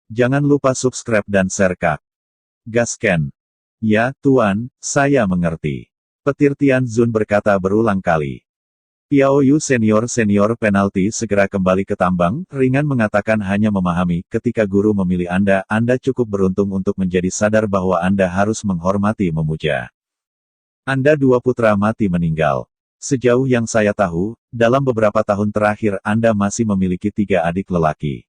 Jangan lupa subscribe dan share Kak. Gasken. Ya, Tuan, saya mengerti. Petir Tianzun berkata berulang kali. Piao Yu senior penalti segera kembali ke tambang, ringan mengatakan hanya memahami, ketika guru memilih Anda cukup beruntung untuk menjadi sadar bahwa Anda harus menghormati memuja. Anda dua putra mati meninggal. Sejauh yang saya tahu, dalam beberapa tahun terakhir Anda masih memiliki 3 adik lelaki.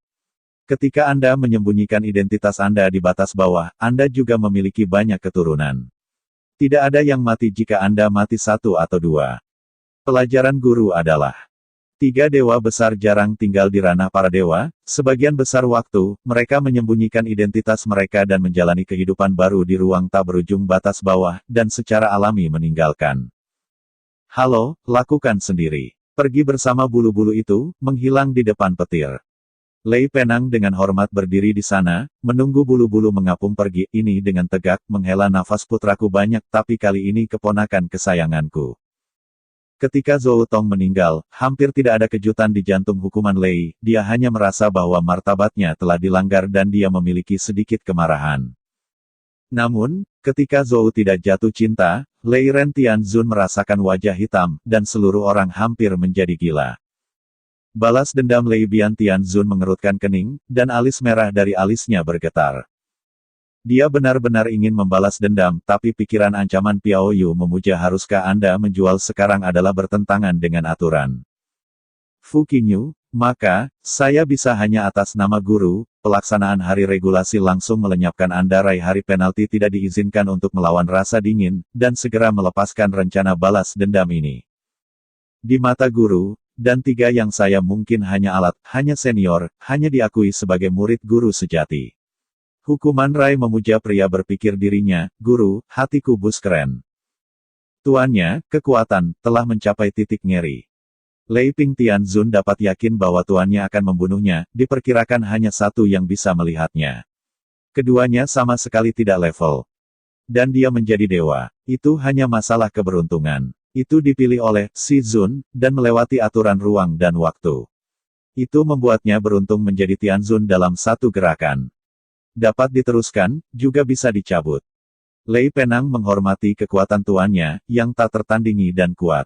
Ketika Anda menyembunyikan identitas Anda di batas bawah, Anda juga memiliki banyak keturunan. Tidak ada yang mati jika Anda mati 1 atau 2. Pelajaran guru adalah 3 dewa besar jarang tinggal di ranah para dewa, sebagian besar waktu, mereka menyembunyikan identitas mereka dan menjalani kehidupan baru di ruang tak berujung batas bawah, dan secara alami meninggalkan. Halo, lakukan sendiri. Pergi bersama bulu-bulu itu, menghilang di depan petir. Lei Penang dengan hormat berdiri di sana, menunggu bulu-bulu mengapung pergi, ini dengan tegak, menghela nafas putraku banyak, tapi kali ini keponakan kesayanganku. Ketika Zhou Tong meninggal, hampir tidak ada kejutan di jantung hukuman Lei, dia hanya merasa bahwa martabatnya telah dilanggar dan dia memiliki sedikit kemarahan. Namun, ketika Zhou tidak jatuh cinta, Lei Ren Tianzun merasakan wajah hitam, dan seluruh orang hampir menjadi gila. Balas dendam Lei Bian Tianzun mengerutkan kening, dan alis merah dari alisnya bergetar. Dia benar-benar ingin membalas dendam, tapi pikiran ancaman Piao Yu memuja haruskah Anda menjual sekarang adalah bertentangan dengan aturan. Fu Qingyu, maka, saya bisa hanya atas nama guru, pelaksanaan hari regulasi langsung melenyapkan Anda raih hari penalti tidak diizinkan untuk melawan rasa dingin, dan segera melepaskan rencana balas dendam ini. Di mata guru, dan 3 yang saya mungkin hanya alat, hanya senior, hanya diakui sebagai murid guru sejati. Hukuman Rai memuja pria berpikir dirinya, guru, hatiku bus keren. Tuannya, kekuatan, telah mencapai titik ngeri. Lei Ping Tianzun dapat yakin bahwa tuannya akan membunuhnya, diperkirakan hanya 1 yang bisa melihatnya. Keduanya sama sekali tidak level. Dan dia menjadi dewa. Itu hanya masalah keberuntungan. Itu dipilih oleh Si Zun, dan melewati aturan ruang dan waktu. Itu membuatnya beruntung menjadi Tianzun dalam 1 gerakan. Dapat diteruskan, juga bisa dicabut. Lei Penang menghormati kekuatan tuannya, yang tak tertandingi dan kuat.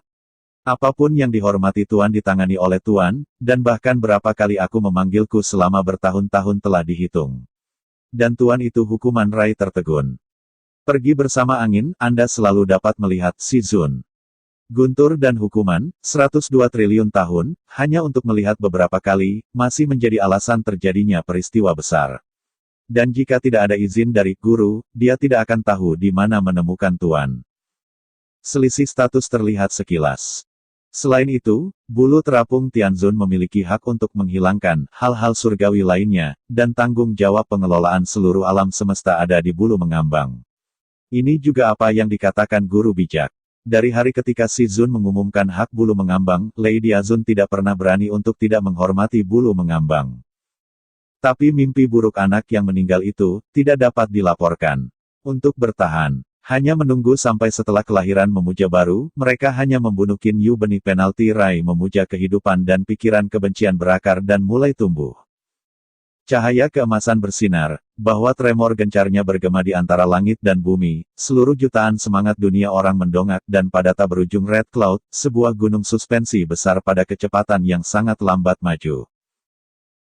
Apapun yang dihormati tuan ditangani oleh tuan, dan bahkan berapa kali aku memanggilku selama bertahun-tahun telah dihitung. Dan tuan itu hukuman Rai tertegun. Pergi bersama angin, Anda selalu dapat melihat Si Zun. Guntur dan hukuman, 102 triliun tahun, hanya untuk melihat beberapa kali, masih menjadi alasan terjadinya peristiwa besar. Dan jika tidak ada izin dari guru, dia tidak akan tahu di mana menemukan tuan. Selisih status terlihat sekilas. Selain itu, bulu terapung Tianzun memiliki hak untuk menghilangkan hal-hal surgawi lainnya, dan tanggung jawab pengelolaan seluruh alam semesta ada di bulu mengambang. Ini juga apa yang dikatakan guru bijak. Dari hari ketika Si Zun mengumumkan hak bulu mengambang, Lei Diazun tidak pernah berani untuk tidak menghormati bulu mengambang. Tapi mimpi buruk anak yang meninggal itu, tidak dapat dilaporkan. Untuk bertahan, hanya menunggu sampai setelah kelahiran memuja baru, mereka hanya membunuh Qin Yu benih penalti Rai memuja kehidupan dan pikiran kebencian berakar dan mulai tumbuh. Cahaya keemasan bersinar, bahwa tremor gencarnya bergema di antara langit dan bumi, seluruh jutaan semangat dunia orang mendongak dan pada tak berujung Red Cloud, sebuah gunung suspensi besar pada kecepatan yang sangat lambat maju.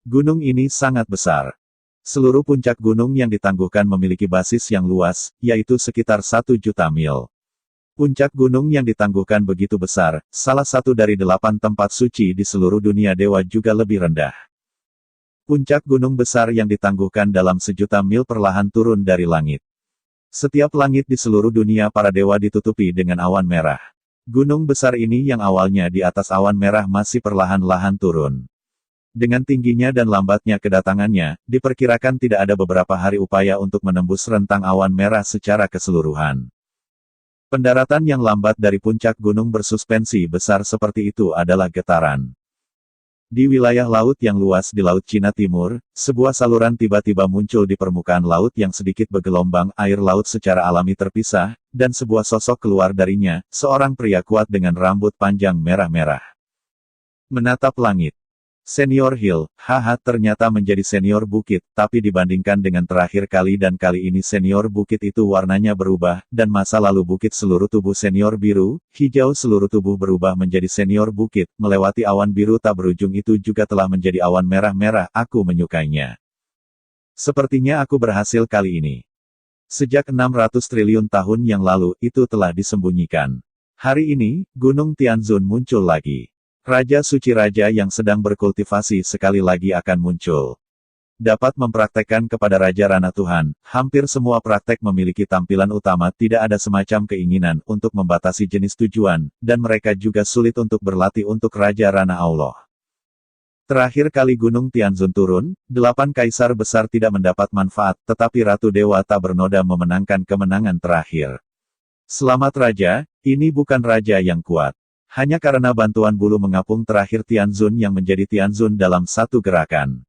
Gunung ini sangat besar. Seluruh puncak gunung yang ditangguhkan memiliki basis yang luas, yaitu sekitar 1 juta mil. Puncak gunung yang ditangguhkan begitu besar, salah satu dari 8 tempat suci di seluruh dunia dewa juga lebih rendah. Puncak gunung besar yang ditangguhkan dalam 1 juta mil perlahan turun dari langit. Setiap langit di seluruh dunia para dewa ditutupi dengan awan merah. Gunung besar ini yang awalnya di atas awan merah masih perlahan-lahan turun. Dengan tingginya dan lambatnya kedatangannya, diperkirakan tidak ada beberapa hari upaya untuk menembus rentang awan merah secara keseluruhan. Pendaratan yang lambat dari puncak gunung bersuspensi besar seperti itu adalah getaran. Di wilayah laut yang luas di Laut Cina Timur, sebuah saluran tiba-tiba muncul di permukaan laut yang sedikit bergelombang, air laut secara alami terpisah, dan sebuah sosok keluar darinya, seorang pria kuat dengan rambut panjang merah-merah. Menatap langit. Senior Hill, haha ternyata menjadi senior bukit, tapi dibandingkan dengan terakhir kali dan kali ini senior bukit itu warnanya berubah, dan masa lalu bukit seluruh tubuh senior biru, hijau seluruh tubuh berubah menjadi senior bukit, melewati awan biru tak berujung itu juga telah menjadi awan merah-merah, aku menyukainya. Sepertinya aku berhasil kali ini. Sejak 600 triliun tahun yang lalu, itu telah disembunyikan. Hari ini, Gunung Tianzun muncul lagi. Raja suci raja yang sedang berkultivasi sekali lagi akan muncul. Dapat mempraktekkan kepada Raja Rana Tuhan, hampir semua praktek memiliki tampilan utama tidak ada semacam keinginan untuk membatasi jenis tujuan, dan mereka juga sulit untuk berlatih untuk Raja Rana Allah. Terakhir kali Gunung Tianzun turun, 8 kaisar besar tidak mendapat manfaat, tetapi Ratu Dewa tak bernoda memenangkan kemenangan terakhir. Selamat Raja, ini bukan Raja yang kuat. Hanya karena bantuan bulu mengapung terakhir Tianzun yang menjadi Tianzun dalam satu gerakan.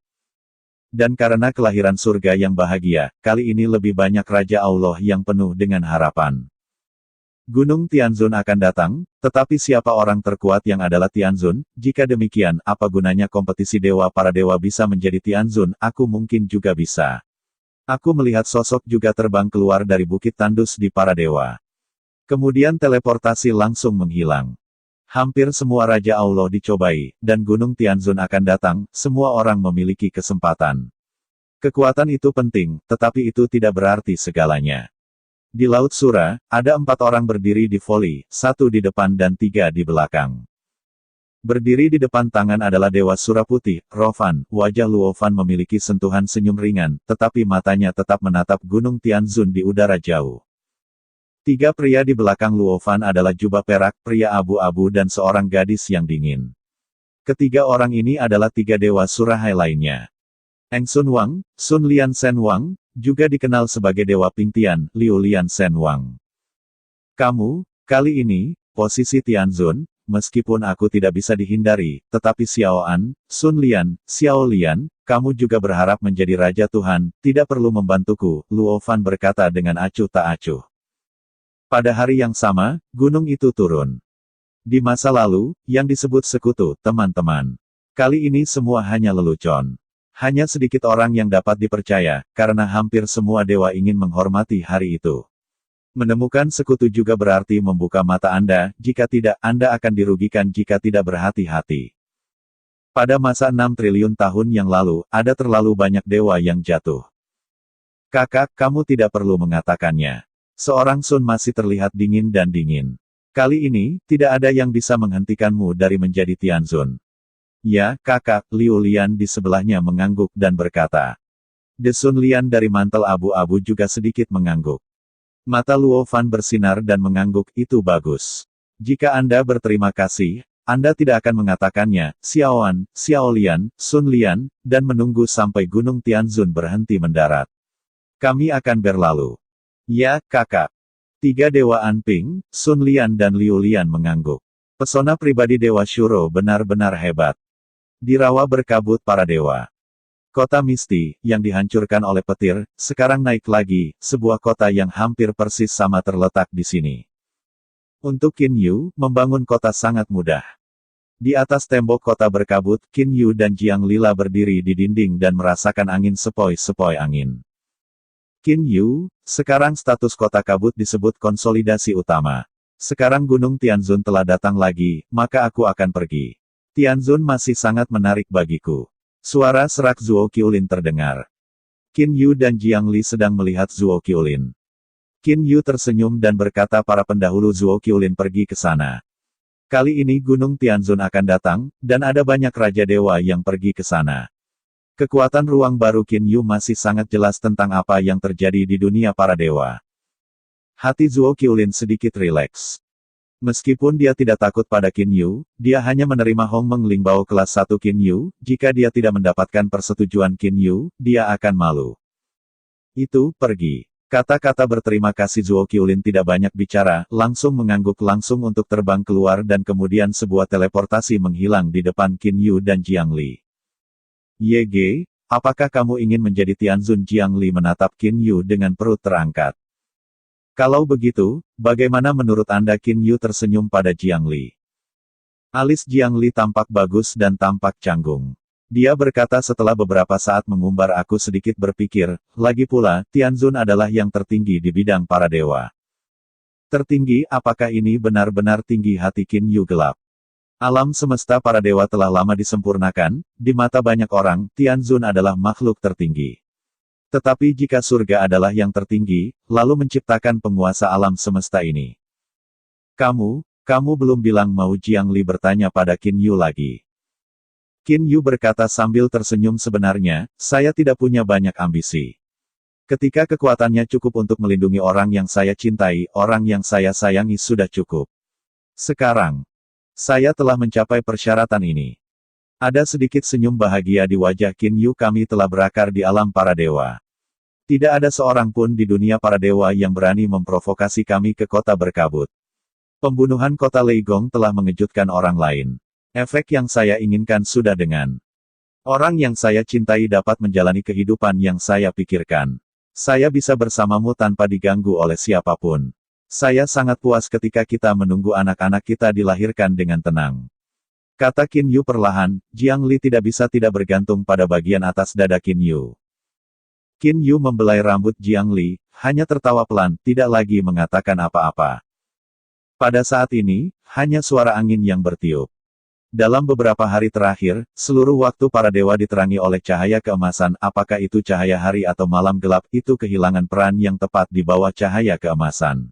Dan karena kelahiran surga yang bahagia, kali ini lebih banyak Raja Allah yang penuh dengan harapan. Gunung Tianzun akan datang, tetapi siapa orang terkuat yang adalah Tianzun? Jika demikian, apa gunanya kompetisi dewa para dewa bisa menjadi Tianzun, aku mungkin juga bisa. Aku melihat sosok juga terbang keluar dari bukit tandus di para dewa. Kemudian teleportasi langsung menghilang. Hampir semua Raja Allah dicobai, dan Gunung Tianzun akan datang, semua orang memiliki kesempatan. Kekuatan itu penting, tetapi itu tidak berarti segalanya. Di Laut Sura, ada 4 orang berdiri di voli, 1 di depan dan 3 di belakang. Berdiri di depan tangan adalah Dewa Sura Putih, Rovan, wajah Luovan memiliki sentuhan senyum ringan, tetapi matanya tetap menatap Gunung Tianzun di udara jauh. 3 pria di belakang Luovan adalah jubah perak, pria abu-abu dan seorang gadis yang dingin. Ketiga orang ini adalah 3 dewa surahai lainnya. Eng Sun Wang, Sun Lian Sen Wang, juga dikenal sebagai Dewa Pingtian, Liu Lian Sen Wang. Kamu, kali ini, posisi Tianzun, meskipun aku tidak bisa dihindari, tetapi Xiao An, Sun Lian, Xiao Lian, kamu juga berharap menjadi Raja Tuhan, tidak perlu membantuku, Luovan berkata dengan acuh tak acuh. Pada hari yang sama, gunung itu turun. Di masa lalu, yang disebut sekutu, teman-teman. Kali ini semua hanya lelucon. Hanya sedikit orang yang dapat dipercaya, karena hampir semua dewa ingin menghormati hari itu. Menemukan sekutu juga berarti membuka mata Anda, jika tidak, Anda akan dirugikan jika tidak berhati-hati. Pada masa 6 triliun tahun yang lalu, ada terlalu banyak dewa yang jatuh. Kakak, kamu tidak perlu mengatakannya. Seorang Sun masih terlihat dingin dan dingin. Kali ini, tidak ada yang bisa menghentikanmu dari menjadi Tianzun. Ya, kakak, Liu Lian di sebelahnya mengangguk dan berkata. De Sun Lian dari mantel abu-abu juga sedikit mengangguk. Mata Luovan bersinar dan mengangguk, itu bagus. Jika Anda berterima kasih, Anda tidak akan mengatakannya, Xiao An, Xiao Lian, Sun Lian, dan menunggu sampai Gunung Tianzun berhenti mendarat. Kami akan berlalu. Ya, kakak. 3 dewa Anping, Sun Lian dan Liu Lian mengangguk. Pesona pribadi Dewa Shuro benar-benar hebat. Di rawa berkabut para dewa. Kota Misti, yang dihancurkan oleh petir, sekarang naik lagi, sebuah kota yang hampir persis sama terletak di sini. Untuk Qin Yu, membangun kota sangat mudah. Di atas tembok kota berkabut, Qin Yu dan Jiang Lila berdiri di dinding dan merasakan angin sepoi-sepoi angin. Qin Yu, sekarang status kota kabut disebut konsolidasi utama. Sekarang Gunung Tianzun telah datang lagi, maka aku akan pergi. Tianzun masih sangat menarik bagiku. Suara serak Zuo Qiulin terdengar. Qin Yu dan Jiang Li sedang melihat Zuo Qiulin. Qin Yu tersenyum dan berkata para pendahulu Zuo Qiulin pergi ke sana. Kali ini Gunung Tianzun akan datang, dan ada banyak Raja Dewa yang pergi ke sana. Kekuatan ruang baru Qin Yu masih sangat jelas tentang apa yang terjadi di dunia para dewa. Hati Zuo Qiulin sedikit rileks. Meskipun dia tidak takut pada Qin Yu, dia hanya menerima Hong Meng Lingbao kelas 1 Qin Yu, jika dia tidak mendapatkan persetujuan Qin Yu, dia akan malu. Itu, pergi. Kata-kata berterima kasih Zuo Qiulin tidak banyak bicara, langsung mengangguk langsung untuk terbang keluar dan kemudian sebuah teleportasi menghilang di depan Qin Yu dan Jiang Li. Yege, apakah kamu ingin menjadi Tianzun? Jiang Li menatap Qin Yu dengan perut terangkat. Kalau begitu, bagaimana menurut Anda? Qin Yu tersenyum pada Jiang Li. Alis Jiang Li tampak bagus dan tampak canggung. Dia berkata setelah beberapa saat mengumbar. Aku sedikit berpikir, lagi pula, Tianzun adalah yang tertinggi di bidang para dewa. Tertinggi, apakah ini benar-benar tinggi? Hati Qin Yu gelap. Alam semesta para dewa telah lama disempurnakan, di mata banyak orang, Tianzun adalah makhluk tertinggi. Tetapi jika surga adalah yang tertinggi, lalu menciptakan penguasa alam semesta ini. Kamu belum bilang mau? Jiang Li bertanya pada Qin Yu lagi. Qin Yu berkata sambil tersenyum, sebenarnya, saya tidak punya banyak ambisi. Ketika kekuatannya cukup untuk melindungi orang yang saya cintai, orang yang saya sayangi sudah cukup. Sekarang, saya telah mencapai persyaratan ini. Ada sedikit senyum bahagia di wajah Qin Yu. Kami telah berakar di alam para dewa. Tidak ada seorang pun di dunia para dewa yang berani memprovokasi kami ke kota berkabut. Pembunuhan kota Leigong telah mengejutkan orang lain. Efek yang saya inginkan sudah dengan orang yang saya cintai dapat menjalani kehidupan yang saya pikirkan. Saya bisa bersamamu tanpa diganggu oleh siapapun. Saya sangat puas ketika kita menunggu anak-anak kita dilahirkan dengan tenang. Kata Qin Yu perlahan. Jiang Li tidak bisa tidak bergantung pada bagian atas dada Qin Yu. Qin Yu membelai rambut Jiang Li, hanya tertawa pelan, tidak lagi mengatakan apa-apa. Pada saat ini, hanya suara angin yang bertiup. Dalam beberapa hari terakhir, seluruh waktu para dewa diterangi oleh cahaya keemasan. Apakah itu cahaya hari atau malam gelap, itu kehilangan peran yang tepat di bawah cahaya keemasan.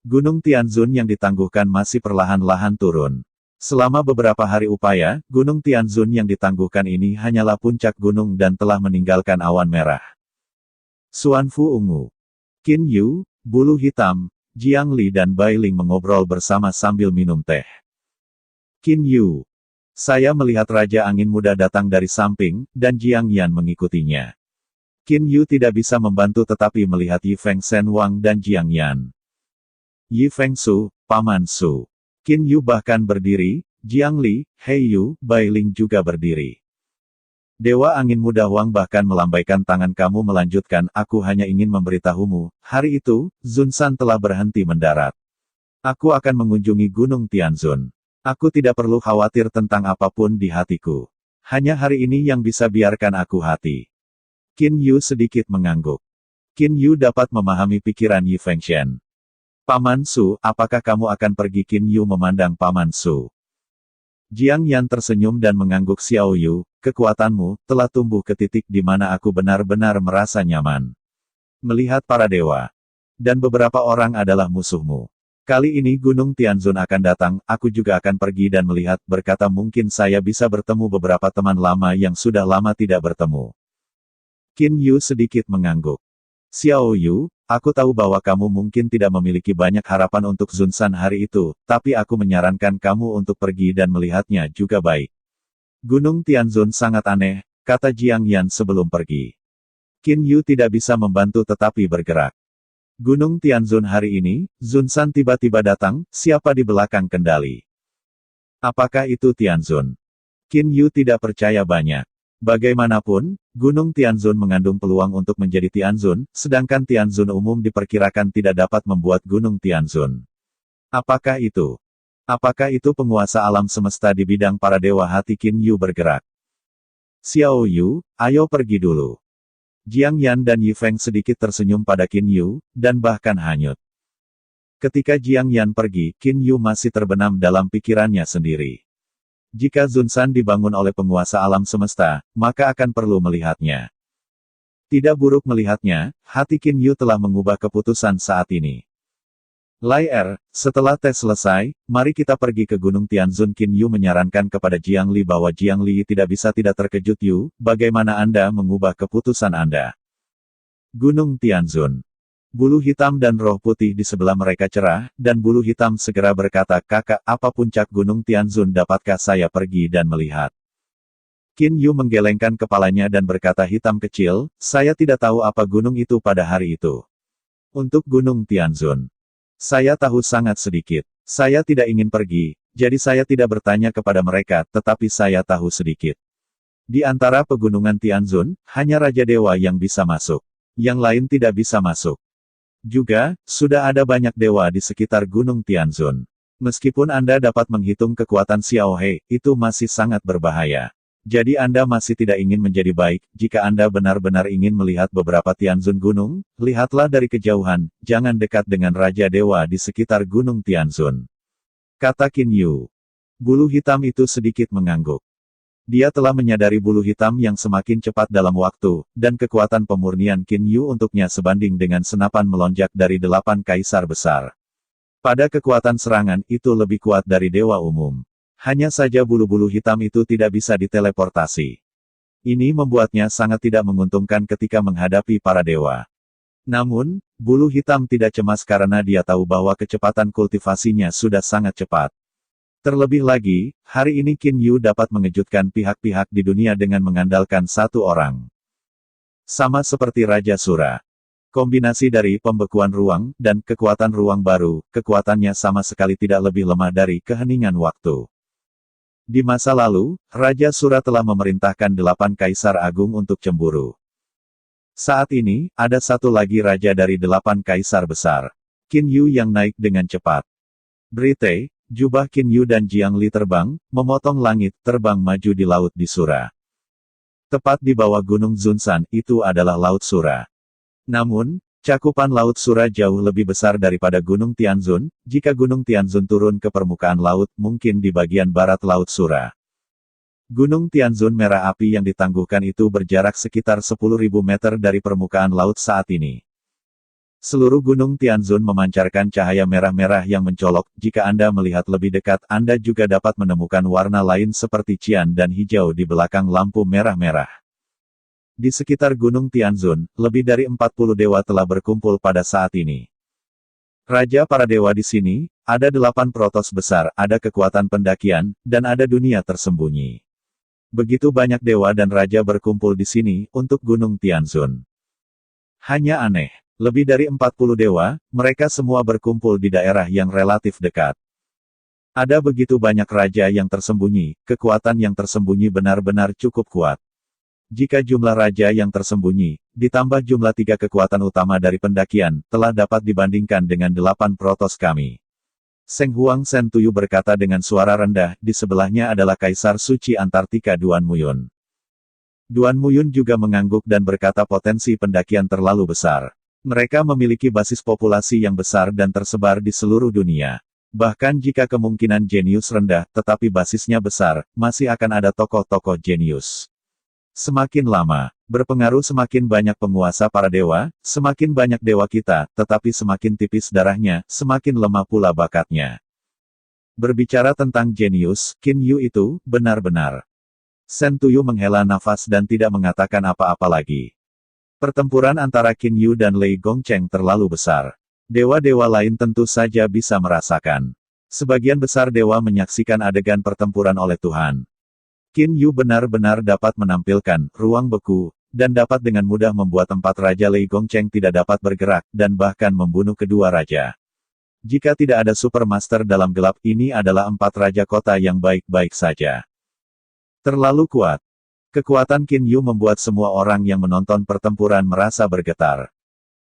Gunung Tianzun yang ditangguhkan masih perlahan-lahan turun. Selama beberapa hari upaya, Gunung Tianzun yang ditangguhkan ini hanyalah puncak gunung dan telah meninggalkan awan merah. Xuanfu ungu. Qin Yu, bulu hitam, Jiang Li dan Bai Ling mengobrol bersama sambil minum teh. Qin Yu. Saya melihat Raja Angin Muda datang dari samping, dan Jiang Yan mengikutinya. Qin Yu tidak bisa membantu tetapi melihat Yi Feng Shen Wang dan Jiang Yan. Yi Feng Su, Paman Su. Qin Yu bahkan berdiri, Jiang Li, Hei Yu, Bai Ling juga berdiri. Dewa Angin Muda Wang bahkan melambaikan tangan. Kamu melanjutkan, aku hanya ingin memberitahumu, hari itu, Zun San telah berhenti mendarat. Aku akan mengunjungi Gunung Tianzun. Aku tidak perlu khawatir tentang apapun di hatiku. Hanya hari ini yang bisa biarkan aku hati. Qin Yu sedikit mengangguk. Qin Yu dapat memahami pikiran Yi Feng Shen. Paman Su, apakah kamu akan pergi? Qin Yu memandang Paman Su. Jiang Yan tersenyum dan mengangguk. Xiao Yu, kekuatanmu telah tumbuh ke titik di mana aku benar-benar merasa nyaman. Melihat para dewa. Dan beberapa orang adalah musuhmu. Kali ini Gunung Tianzun akan datang, aku juga akan pergi dan melihat, berkata mungkin saya bisa bertemu beberapa teman lama yang sudah lama tidak bertemu. Qin Yu sedikit mengangguk. Xiao Yu, aku tahu bahwa kamu mungkin tidak memiliki banyak harapan untuk Zun San hari itu, tapi aku menyarankan kamu untuk pergi dan melihatnya juga baik. Gunung Tianzun sangat aneh, kata Jiang Yan sebelum pergi. Qin Yu tidak bisa membantu tetapi bergerak. Gunung Tianzun hari ini, Zun San tiba-tiba datang, siapa di belakang kendali? Apakah itu Tianzun? Qin Yu tidak percaya banyak. Bagaimanapun, Gunung Tianzun mengandung peluang untuk menjadi Tianzun, sedangkan Tianzun umum diperkirakan tidak dapat membuat Gunung Tianzun. Apakah itu? Apakah itu penguasa alam semesta di bidang para dewa? Hati Qin Yu bergerak. Xiao Yu, ayo pergi dulu. Jiang Yan dan Yi Feng sedikit tersenyum pada Qin Yu, dan bahkan hanyut. Ketika Jiang Yan pergi, Qin Yu masih terbenam dalam pikirannya sendiri. Jika Zun San dibangun oleh penguasa alam semesta, maka akan perlu melihatnya. Tidak buruk melihatnya, hati Qin Yu telah mengubah keputusan saat ini. Lai setelah tes selesai, mari kita pergi ke Gunung Tianzun. Qin Yu menyarankan kepada Jiang Li bahwa Jiang Li tidak bisa tidak terkejut. Yu, bagaimana Anda mengubah keputusan Anda? Gunung Tianzun. Bulu hitam dan roh putih di sebelah mereka cerah, dan bulu hitam segera berkata, kakak, apa puncak Gunung Tianzun dapatkah saya pergi dan melihat? Qin Yu menggelengkan kepalanya dan berkata hitam kecil, saya tidak tahu apa gunung itu pada hari itu. Untuk Gunung Tianzun. Saya tahu sangat sedikit. Saya tidak ingin pergi, jadi saya tidak bertanya kepada mereka, tetapi saya tahu sedikit. Di antara pegunungan Tianzun, hanya Raja Dewa yang bisa masuk. Yang lain tidak bisa masuk. Juga, sudah ada banyak dewa di sekitar Gunung Tianzun. Meskipun Anda dapat menghitung kekuatan Xiao He, itu masih sangat berbahaya. Jadi Anda masih tidak ingin menjadi baik, jika Anda benar-benar ingin melihat beberapa Tianzun gunung, lihatlah dari kejauhan, jangan dekat dengan Raja Dewa di sekitar Gunung Tianzun. Kata Qin Yu. Bulu hitam itu sedikit mengangguk. Dia telah menyadari bulu hitam yang semakin cepat dalam waktu, dan kekuatan pemurnian Qin Yu untuknya sebanding dengan senapan melonjak dari 8 kaisar besar. Pada kekuatan serangan itu lebih kuat dari dewa umum. Hanya saja bulu-bulu hitam itu tidak bisa diteleportasi. Ini membuatnya sangat tidak menguntungkan ketika menghadapi para dewa. Namun, bulu hitam tidak cemas karena dia tahu bahwa kecepatan kultivasinya sudah sangat cepat. Terlebih lagi, hari ini Qin Yu dapat mengejutkan pihak-pihak di dunia dengan mengandalkan satu orang. Sama seperti Raja Sura. Kombinasi dari pembekuan ruang dan kekuatan ruang baru, kekuatannya sama sekali tidak lebih lemah dari keheningan waktu. Di masa lalu, Raja Sura telah memerintahkan 8 kaisar agung untuk cemburu. Saat ini, ada satu lagi raja dari 8 kaisar besar. Qin Yu yang naik dengan cepat. Brite, jubah Qin Yu dan Jiang Li terbang, memotong langit, terbang maju di laut di Sura. Tepat di bawah Gunung Zunsan, itu adalah Laut Sura. Namun, cakupan Laut Sura jauh lebih besar daripada Gunung Tianzun. Jika Gunung Tianzun turun ke permukaan laut, mungkin di bagian barat Laut Sura. Gunung Tianzun merah api yang ditangguhkan itu berjarak sekitar 10.000 meter dari permukaan laut saat ini. Seluruh Gunung Tianzun memancarkan cahaya merah-merah yang mencolok. Jika Anda melihat lebih dekat, Anda juga dapat menemukan warna lain seperti cian dan hijau di belakang lampu merah-merah. Di sekitar Gunung Tianzun, lebih dari 40 dewa telah berkumpul pada saat ini. Raja para dewa di sini, ada 8 protos besar, ada kekuatan pendakian, dan ada dunia tersembunyi. Begitu banyak dewa dan raja berkumpul di sini, untuk Gunung Tianzun. Hanya aneh, lebih dari 40 dewa, mereka semua berkumpul di daerah yang relatif dekat. Ada begitu banyak raja yang tersembunyi, kekuatan yang tersembunyi benar-benar cukup kuat. Jika jumlah raja yang tersembunyi, ditambah jumlah 3 kekuatan utama dari pendakian, telah dapat dibandingkan dengan 8 protos kami. Seng Huang Sen Tuyu berkata dengan suara rendah, di sebelahnya adalah Kaisar Suci Antartika Duan Muyun. Duan Muyun juga mengangguk dan berkata potensi pendakian terlalu besar. Mereka memiliki basis populasi yang besar dan tersebar di seluruh dunia. Bahkan jika kemungkinan jenius rendah, tetapi basisnya besar, masih akan ada tokoh-tokoh jenius. Semakin lama, berpengaruh semakin banyak penguasa para dewa, semakin banyak dewa kita, tetapi semakin tipis darahnya, semakin lemah pula bakatnya. Berbicara tentang jenius, Qin Yu itu, benar-benar. Sen Tuyu menghela nafas dan tidak mengatakan apa-apa lagi. Pertempuran antara Qin Yu dan Lei Gongcheng terlalu besar. Dewa-dewa lain tentu saja bisa merasakan. Sebagian besar dewa menyaksikan adegan pertempuran oleh Tuhan. Qin Yu benar-benar dapat menampilkan ruang beku, dan dapat dengan mudah membuat 4 Raja Lei Gongcheng tidak dapat bergerak, dan bahkan membunuh kedua raja. Jika tidak ada Supermaster dalam gelap, ini adalah 4 Raja Kota yang baik-baik saja. Terlalu kuat. Kekuatan Qin Yu membuat semua orang yang menonton pertempuran merasa bergetar.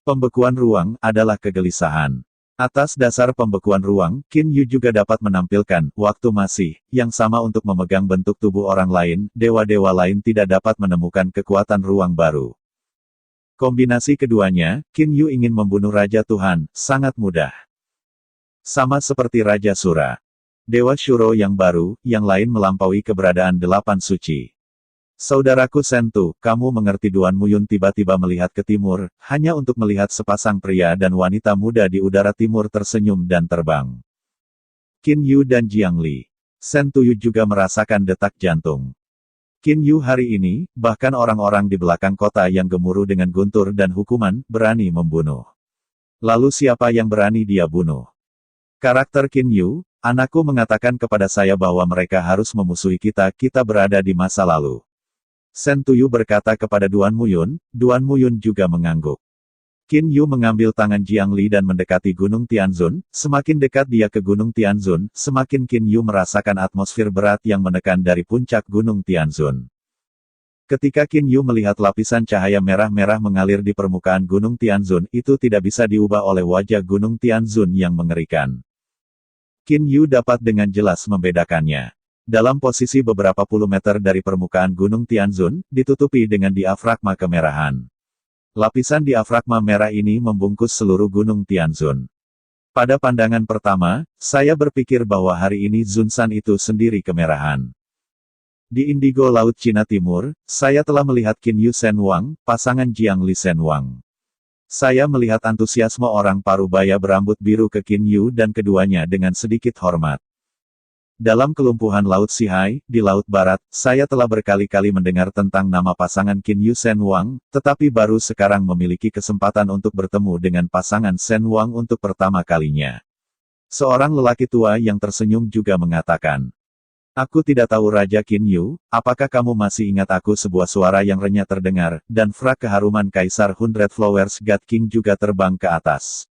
Pembekuan ruang adalah kegelisahan. Atas dasar pembekuan ruang, Qin Yu juga dapat menampilkan, waktu masih, yang sama untuk memegang bentuk tubuh orang lain, dewa-dewa lain tidak dapat menemukan kekuatan ruang baru. Kombinasi keduanya, Qin Yu ingin membunuh Raja Tuhan, sangat mudah. Sama seperti Raja Sura. Dewa Shuro yang baru, yang lain melampaui keberadaan 8 suci. Saudaraku Sentu, kamu mengerti Duan Muyun tiba-tiba melihat ke timur, hanya untuk melihat sepasang pria dan wanita muda di udara timur tersenyum dan terbang. Qin Yu dan Jiang Li. Sen Tuyu juga merasakan detak jantung. Qin Yu hari ini, bahkan orang-orang di belakang kota yang gemuruh dengan guntur dan hukuman, berani membunuh. Lalu siapa yang berani dia bunuh? Karakter Qin Yu, anakku mengatakan kepada saya bahwa mereka harus memusuhi kita, kita berada di masa lalu. Sen Tuyu berkata kepada Duan Muyun juga mengangguk. Qin Yu mengambil tangan Jiang Li dan mendekati Gunung Tianzun, semakin dekat dia ke Gunung Tianzun, semakin Qin Yu merasakan atmosfer berat yang menekan dari puncak Gunung Tianzun. Ketika Qin Yu melihat lapisan cahaya merah-merah mengalir di permukaan Gunung Tianzun, itu tidak bisa diubah oleh wajah Gunung Tianzun yang mengerikan. Qin Yu dapat dengan jelas membedakannya. Dalam posisi beberapa puluh meter dari permukaan Gunung Tianzun, ditutupi dengan diafragma kemerahan. Lapisan diafragma merah ini membungkus seluruh Gunung Tianzun. Pada pandangan pertama, saya berpikir bahwa hari ini Zunsan itu sendiri kemerahan. Di Indigo Laut Cina Timur, saya telah melihat Qin Yu Shen Wang, pasangan Jiang Li Shen Wang. Saya melihat antusiasme orang parubaya berambut biru ke Qin Yu dan keduanya dengan sedikit hormat. Dalam kelumpuhan Laut Sihai, di Laut Barat, saya telah berkali-kali mendengar tentang nama pasangan Qin Yu Shen Wang, tetapi baru sekarang memiliki kesempatan untuk bertemu dengan pasangan Shen Wang untuk pertama kalinya. Seorang lelaki tua yang tersenyum juga mengatakan, "Aku tidak tahu Raja Qin Yu, apakah kamu masih ingat aku?" Sebuah suara yang renyah terdengar, dan frak keharuman Kaisar Hundred Flowers God King juga terbang ke atas.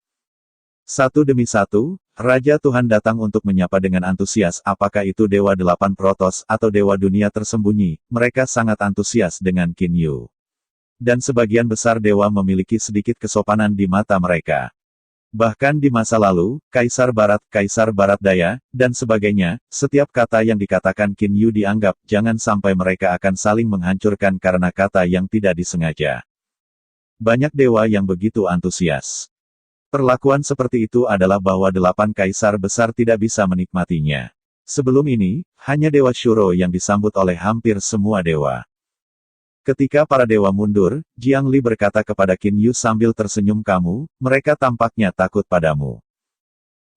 Satu demi satu, Raja Tuhan datang untuk menyapa dengan antusias. Apakah itu Dewa Delapan Protos atau Dewa Dunia Tersembunyi, mereka sangat antusias dengan Qin Yu. Dan sebagian besar dewa memiliki sedikit kesopanan di mata mereka. Bahkan di masa lalu, Kaisar Barat Daya, dan sebagainya, setiap kata yang dikatakan Qin Yu dianggap, jangan sampai mereka akan saling menghancurkan karena kata yang tidak disengaja. Banyak dewa yang begitu antusias. Perlakuan seperti itu adalah bahwa 8 kaisar besar tidak bisa menikmatinya. Sebelum ini, hanya Dewa Shuro yang disambut oleh hampir semua dewa. Ketika para dewa mundur, Jiang Li berkata kepada Qin Yu sambil tersenyum, mereka tampaknya takut padamu.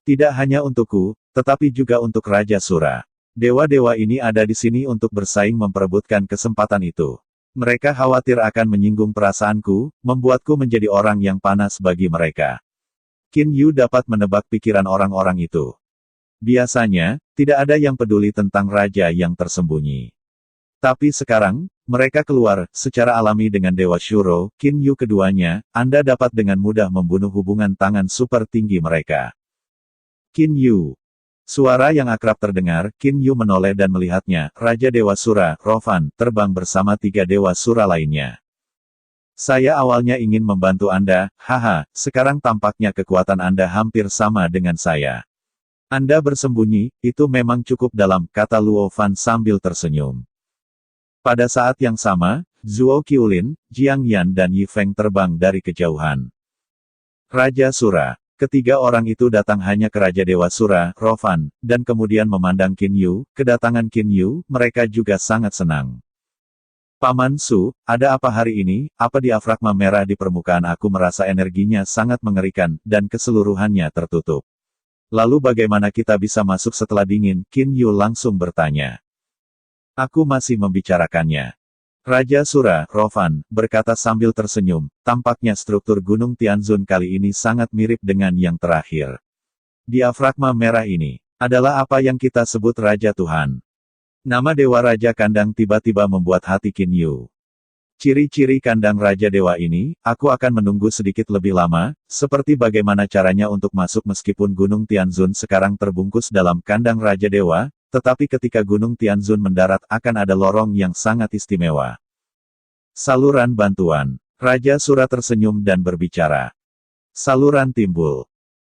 Tidak hanya untukku, tetapi juga untuk Raja Sura. Dewa-dewa ini ada di sini untuk bersaing memperebutkan kesempatan itu. Mereka khawatir akan menyinggung perasaanku, membuatku menjadi orang yang panas bagi mereka. Qin Yu dapat menebak pikiran orang-orang itu. Biasanya, tidak ada yang peduli tentang raja yang tersembunyi. Tapi sekarang, mereka keluar, secara alami dengan Dewa Shuro, Qin Yu keduanya, Anda dapat dengan mudah membunuh hubungan tangan super tinggi mereka. Qin Yu. Suara yang akrab terdengar, Qin Yu menoleh dan melihatnya, Raja Dewa Sura, Rovan, terbang bersama 3 Dewa Sura lainnya. Saya awalnya ingin membantu Anda, haha, sekarang tampaknya kekuatan Anda hampir sama dengan saya. Anda bersembunyi, itu memang cukup dalam, kata Luo Fan sambil tersenyum. Pada saat yang sama, Zhuo Qiulin, Jiang Yan dan Yi Feng terbang dari kejauhan. Raja Sura. Ketiga orang itu datang hanya ke Raja Dewa Sura, Rovan, dan kemudian memandang Qin Yu. Kedatangan Qin Yu, mereka juga sangat senang. Paman Su, ada apa hari ini? Apa diafragma merah di permukaan? Aku merasa energinya sangat mengerikan, dan keseluruhannya tertutup. Lalu bagaimana kita bisa masuk setelah dingin? Qin Yu langsung bertanya. Aku masih membicarakannya. Raja Sura, Rovan, berkata sambil tersenyum, tampaknya struktur Gunung Tianzun kali ini sangat mirip dengan yang terakhir. Diafragma merah ini, adalah apa yang kita sebut Raja Tuhan. Nama Dewa Raja Kandang tiba-tiba membuat hati Qin Yu. Ciri-ciri kandang Raja Dewa ini, aku akan menunggu sedikit lebih lama, seperti bagaimana caranya untuk masuk meskipun Gunung Tianzun sekarang terbungkus dalam kandang Raja Dewa, tetapi ketika Gunung Tianzun mendarat akan ada lorong yang sangat istimewa. Saluran bantuan. Raja Sura tersenyum dan berbicara. Saluran timbul.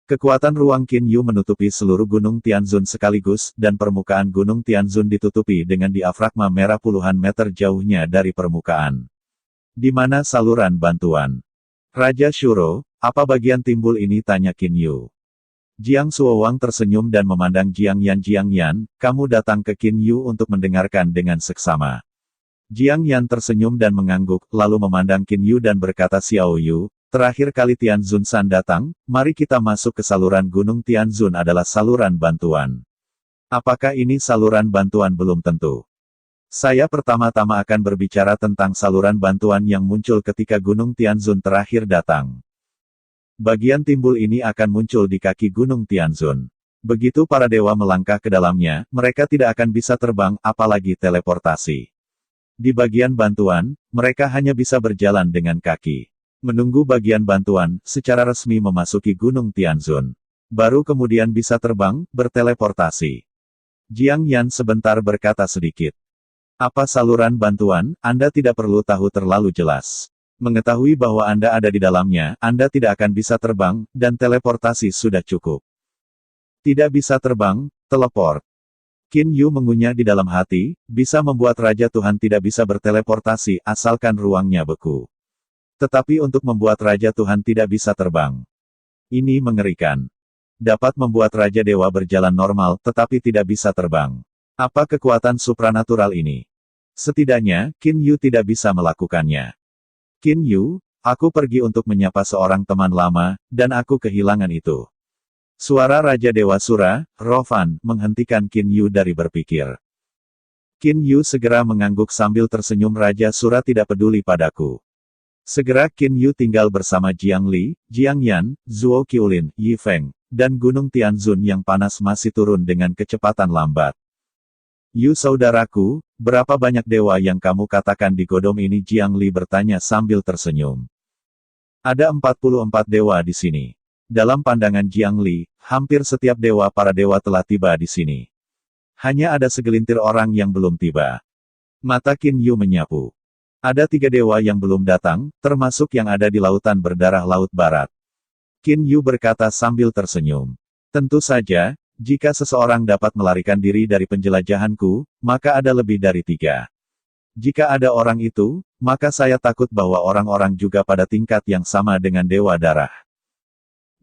Kekuatan ruang Qin Yu menutupi seluruh Gunung Tianzun sekaligus, dan permukaan Gunung Tianzun ditutupi dengan diafragma merah puluhan meter jauhnya dari permukaan. Di mana saluran bantuan? Raja Shuro, apa bagian timbul ini? Tanya Qin Yu. Jiang Suowang tersenyum dan memandang Jiang Yan, kamu datang ke Qin Yu untuk mendengarkan dengan seksama. Jiang Yan tersenyum dan mengangguk, lalu memandang Qin Yu dan berkata, Xiao Yu, terakhir kali Tianzun San datang, mari kita masuk ke saluran Gunung Tianzun adalah saluran bantuan. Apakah ini saluran bantuan? Belum tentu. Saya pertama-tama akan berbicara tentang saluran bantuan yang muncul ketika Gunung Tianzun terakhir datang. Bagian timbul ini akan muncul di kaki Gunung Tianzun. Begitu para dewa melangkah ke dalamnya, mereka tidak akan bisa terbang, apalagi teleportasi. Di bagian bantuan, mereka hanya bisa berjalan dengan kaki. Menunggu bagian bantuan, secara resmi memasuki Gunung Tianzun. Baru kemudian bisa terbang, berteleportasi. Jiang Yan sebentar berkata sedikit. Apa saluran bantuan? Anda tidak perlu tahu terlalu jelas. Mengetahui bahwa Anda ada di dalamnya, Anda tidak akan bisa terbang, dan teleportasi sudah cukup. Tidak bisa terbang, teleport. Qin Yu mengunyah di dalam hati, bisa membuat Raja Tuhan tidak bisa berteleportasi asalkan ruangnya beku. Tetapi untuk membuat Raja Tuhan tidak bisa terbang. Ini mengerikan. Dapat membuat Raja Dewa berjalan normal tetapi tidak bisa terbang. Apa kekuatan supranatural ini? Setidaknya, Qin Yu tidak bisa melakukannya. Qin Yu, aku pergi untuk menyapa seorang teman lama, dan aku kehilangan itu. Suara Raja Dewa Sura, Rovan, menghentikan Qin Yu dari berpikir. Qin Yu segera mengangguk sambil tersenyum. Raja Sura tidak peduli padaku. Segera Qin Yu tinggal bersama Jiang Li, Jiang Yan, Zuo Qiulin, Yi Feng, dan Gunung Tianzun yang panas masih turun dengan kecepatan lambat. Yu saudaraku, berapa banyak dewa yang kamu katakan di godom ini? Jiang Li bertanya sambil tersenyum. Ada 44 dewa di sini. Dalam pandangan Jiang Li, hampir setiap para dewa telah tiba di sini. Hanya ada segelintir orang yang belum tiba. Mata Qin Yu menyapu. Ada 3 dewa yang belum datang, termasuk yang ada di lautan berdarah Laut Barat. Qin Yu berkata sambil tersenyum. Tentu saja, jika seseorang dapat melarikan diri dari penjelajahanku, maka ada lebih dari 3. Jika ada orang itu, maka saya takut bahwa orang-orang juga pada tingkat yang sama dengan Dewa Darah.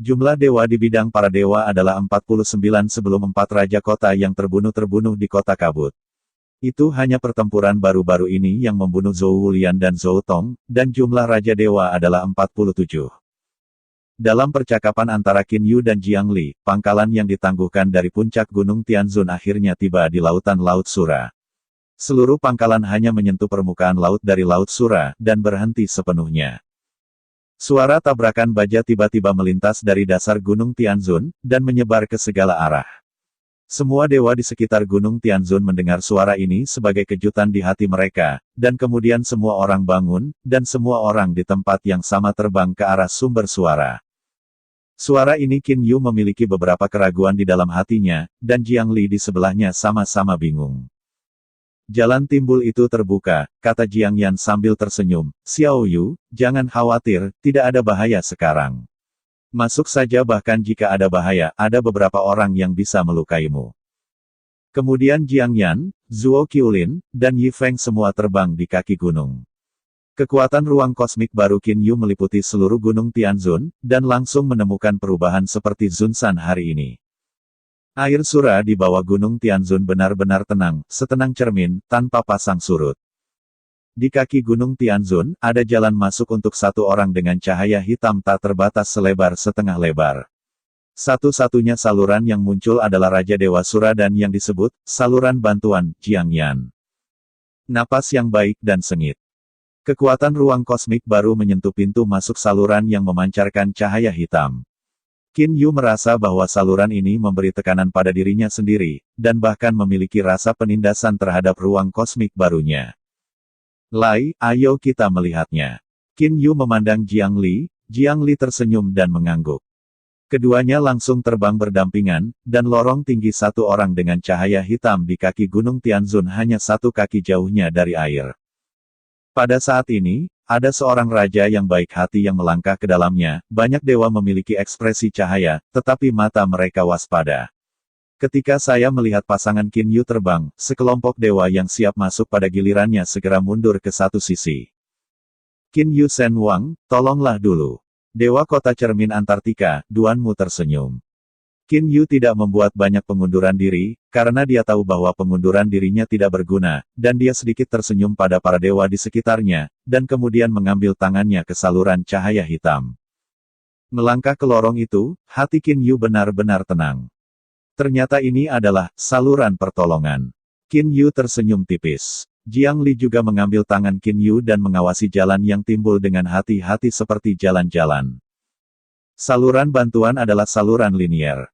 Jumlah dewa di bidang para dewa adalah 49 sebelum 4 raja kota yang terbunuh di kota kabut. Itu hanya pertempuran baru-baru ini yang membunuh Zhou Wulian dan Zhou Tong, dan jumlah raja dewa adalah 47. Dalam percakapan antara Qin Yu dan Jiang Li, pangkalan yang ditangguhkan dari puncak Gunung Tianzun akhirnya tiba di lautan Laut Sura. Seluruh pangkalan hanya menyentuh permukaan laut dari Laut Sura, dan berhenti sepenuhnya. Suara tabrakan baja tiba-tiba melintas dari dasar Gunung Tianzun, dan menyebar ke segala arah. Semua dewa di sekitar Gunung Tianzun mendengar suara ini sebagai kejutan di hati mereka, dan kemudian semua orang bangun, dan semua orang di tempat yang sama terbang ke arah sumber suara. Suara ini Qin Yu memiliki beberapa keraguan di dalam hatinya, dan Jiang Li di sebelahnya sama-sama bingung. Jalan timbul itu terbuka, kata Jiang Yan sambil tersenyum. Xiao Yu, jangan khawatir, tidak ada bahaya sekarang. Masuk saja, bahkan jika ada bahaya, ada beberapa orang yang bisa melukaimu. Kemudian Jiang Yan, Zuo Qiulin, dan Yi Feng semua terbang di kaki gunung. Kekuatan ruang kosmik baru Qin Yu meliputi seluruh Gunung Tianzun, dan langsung menemukan perubahan seperti Zunsan hari ini. Air Sura di bawah Gunung Tianzun benar-benar tenang, setenang cermin, tanpa pasang surut. Di kaki Gunung Tianzun, ada jalan masuk untuk 1 orang dengan cahaya hitam tak terbatas selebar setengah lebar. Satu-satunya saluran yang muncul adalah Raja Dewa Sura dan yang disebut, saluran bantuan, Jiang Yan. Napas yang baik dan sengit. Kekuatan ruang kosmik baru menyentuh pintu masuk saluran yang memancarkan cahaya hitam. Qin Yu merasa bahwa saluran ini memberi tekanan pada dirinya sendiri, dan bahkan memiliki rasa penindasan terhadap ruang kosmik barunya. Lai, ayo kita melihatnya. Qin Yu memandang Jiang Li tersenyum dan mengangguk. Keduanya langsung terbang berdampingan, dan lorong tinggi 1 orang dengan cahaya hitam di kaki Gunung Tianzun hanya 1 kaki jauhnya dari air. Pada saat ini, ada seorang raja yang baik hati yang melangkah ke dalamnya. Banyak dewa memiliki ekspresi cahaya, tetapi mata mereka waspada. Ketika saya melihat pasangan Qin Yu terbang, sekelompok dewa yang siap masuk pada gilirannya segera mundur ke satu sisi. Qin Yu Shen Wang, tolonglah dulu. Dewa Kota Cermin Antartika, Duanmu tersenyum. Qin Yu tidak membuat banyak pengunduran diri, karena dia tahu bahwa pengunduran dirinya tidak berguna, dan dia sedikit tersenyum pada para dewa di sekitarnya, dan kemudian mengambil tangannya ke saluran cahaya hitam. Melangkah ke lorong itu, hati Qin Yu benar-benar tenang. Ternyata ini adalah saluran pertolongan. Qin Yu tersenyum tipis. Jiang Li juga mengambil tangan Qin Yu dan mengawasi jalan yang timbul dengan hati-hati seperti jalan-jalan. Saluran bantuan adalah saluran linier.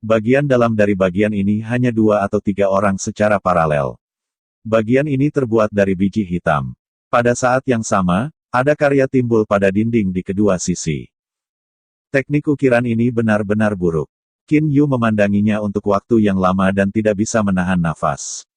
Bagian dalam dari bagian ini hanya 2 atau 3 orang secara paralel. Bagian ini terbuat dari biji hitam. Pada saat yang sama, ada karya timbul pada dinding di kedua sisi. Teknik ukiran ini benar-benar buruk. Qin Yu memandanginya untuk waktu yang lama dan tidak bisa menahan nafas.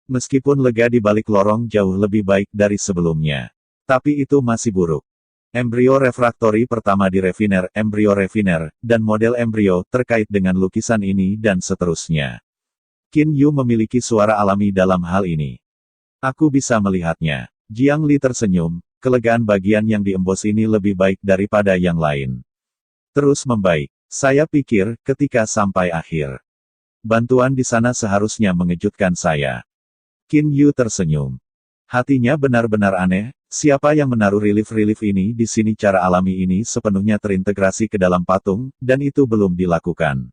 Meskipun lega di balik lorong jauh lebih baik dari sebelumnya. Tapi itu masih buruk. Embrio refraktori pertama di refiner, embrio refiner, dan model embrio terkait dengan lukisan ini dan seterusnya. Qin Yu memiliki suara alami dalam hal ini. Aku bisa melihatnya. Jiang Li tersenyum, kelegaan bagian yang diembos ini lebih baik daripada yang lain. Terus membaik. Saya pikir, ketika sampai akhir. Bantuan di sana seharusnya mengejutkan saya. Qin Yu tersenyum. Hatinya benar-benar aneh, siapa yang menaruh relief-relief ini di sini, cara alami ini sepenuhnya terintegrasi ke dalam patung, dan itu belum dilakukan.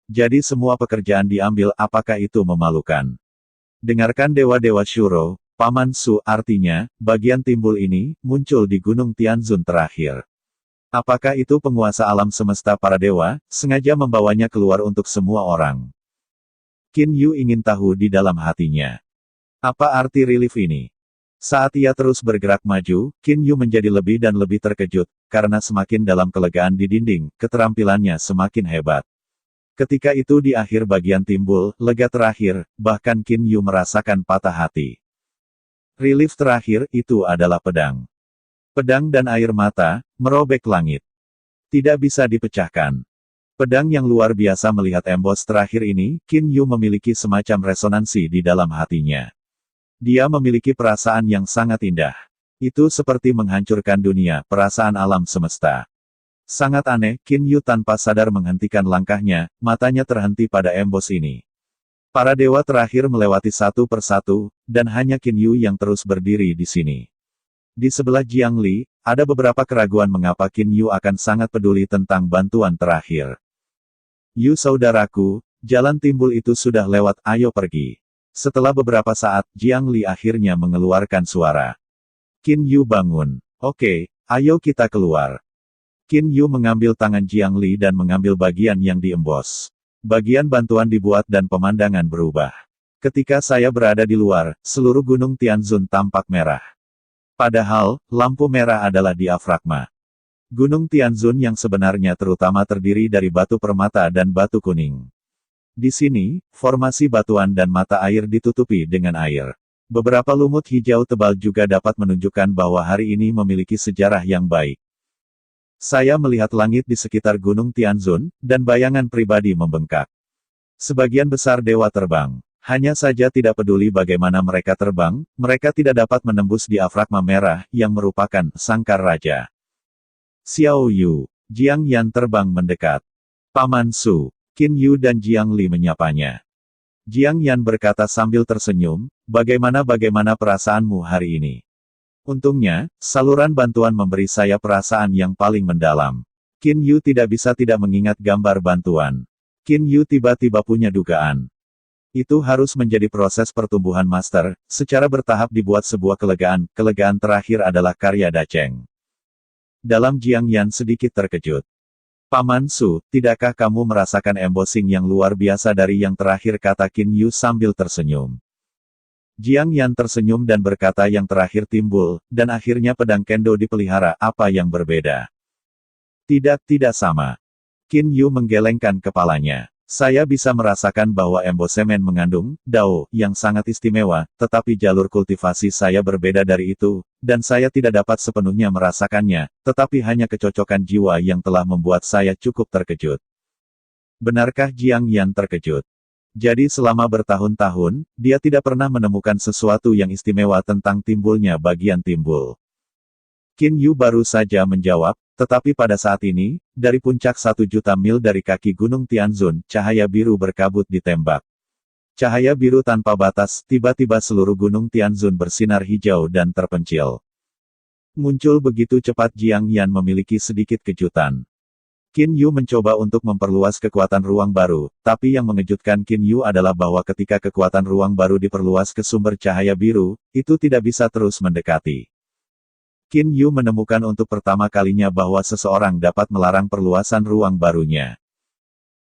Jadi semua pekerjaan diambil, apakah itu memalukan? Dengarkan Dewa-Dewa Shuro, Paman Su, artinya, bagian timbul ini, muncul di Gunung Tianzun terakhir. Apakah itu penguasa alam semesta para dewa, sengaja membawanya keluar untuk semua orang? Qin Yu ingin tahu di dalam hatinya. Apa arti relief ini? Saat ia terus bergerak maju, Qin Yu menjadi lebih dan lebih terkejut, karena semakin dalam kelegaan di dinding, keterampilannya semakin hebat. Ketika itu di akhir bagian timbul, lega terakhir, bahkan Qin Yu merasakan patah hati. Relief terakhir, itu adalah pedang. Pedang dan air mata, merobek langit. Tidak bisa dipecahkan. Pedang yang luar biasa. Melihat embos terakhir ini, Qin Yu memiliki semacam resonansi di dalam hatinya. Dia memiliki perasaan yang sangat indah. Itu seperti menghancurkan dunia, perasaan alam semesta. Sangat aneh, Qin Yu tanpa sadar menghentikan langkahnya, matanya terhenti pada embos ini. Para dewa terakhir melewati satu persatu, dan hanya Qin Yu yang terus berdiri di sini. Di sebelah Jiang Li, ada beberapa keraguan mengapa Qin Yu akan sangat peduli tentang bantuan terakhir. Yu saudaraku, jalan timbul itu sudah lewat, ayo pergi. Setelah beberapa saat, Jiang Li akhirnya mengeluarkan suara. Qin Yu bangun. Oke, ayo kita keluar. Qin Yu mengambil tangan Jiang Li dan mengambil bagian yang diembos. Bagian bantuan dibuat dan pemandangan berubah. Ketika saya berada di luar, seluruh Gunung Tianzun tampak merah. Padahal, lampu merah adalah diafragma. Gunung Tianzun yang sebenarnya terutama terdiri dari batu permata dan batu kuning. Di sini, formasi batuan dan mata air ditutupi dengan air. Beberapa lumut hijau tebal juga dapat menunjukkan bahwa hari ini memiliki sejarah yang baik. Saya melihat langit di sekitar Gunung Tianzun, dan bayangan pribadi membengkak. Sebagian besar dewa terbang. Hanya saja tidak peduli bagaimana mereka terbang, mereka tidak dapat menembus diafragma merah, yang merupakan sangkar raja. Xiao Yu, Jiang Yan terbang mendekat. Paman Su, Qin Yu dan Jiang Li menyapanya. Jiang Yan berkata sambil tersenyum, bagaimana perasaanmu hari ini? Untungnya, saluran bantuan memberi saya perasaan yang paling mendalam. Qin Yu tidak bisa tidak mengingat gambar bantuan. Qin Yu tiba-tiba punya dugaan. Itu harus menjadi proses pertumbuhan master, secara bertahap dibuat sebuah kelegaan terakhir adalah karya Dacheng. Dalam Jiang Yan sedikit terkejut. Paman Su, tidakkah kamu merasakan embossing yang luar biasa dari yang terakhir, kata Qin Yu sambil tersenyum. Jiang Yan tersenyum dan berkata yang terakhir timbul, dan akhirnya pedang kendo dipelihara, apa yang berbeda? Tidak sama. Qin Yu menggelengkan kepalanya. Saya bisa merasakan bahwa embossemen mengandung dao yang sangat istimewa, tetapi jalur kultivasi saya berbeda dari itu, dan saya tidak dapat sepenuhnya merasakannya, tetapi hanya kecocokan jiwa yang telah membuat saya cukup terkejut. Benarkah Jiang Yan terkejut? Jadi selama bertahun-tahun, dia tidak pernah menemukan sesuatu yang istimewa tentang timbulnya bagian timbul. Qin Yu baru saja menjawab, tetapi pada saat ini, dari puncak 1 juta mil dari kaki Gunung Tianzun, cahaya biru berkabut ditembak. Cahaya biru tanpa batas, tiba-tiba seluruh Gunung Tianzun bersinar hijau dan terpencil. Muncul begitu cepat, Jiang Yan memiliki sedikit kejutan. Qin Yu mencoba untuk memperluas kekuatan ruang baru, tapi yang mengejutkan Qin Yu adalah bahwa ketika kekuatan ruang baru diperluas ke sumber cahaya biru, itu tidak bisa terus mendekati. Qin Yu menemukan untuk pertama kalinya bahwa seseorang dapat melarang perluasan ruang barunya.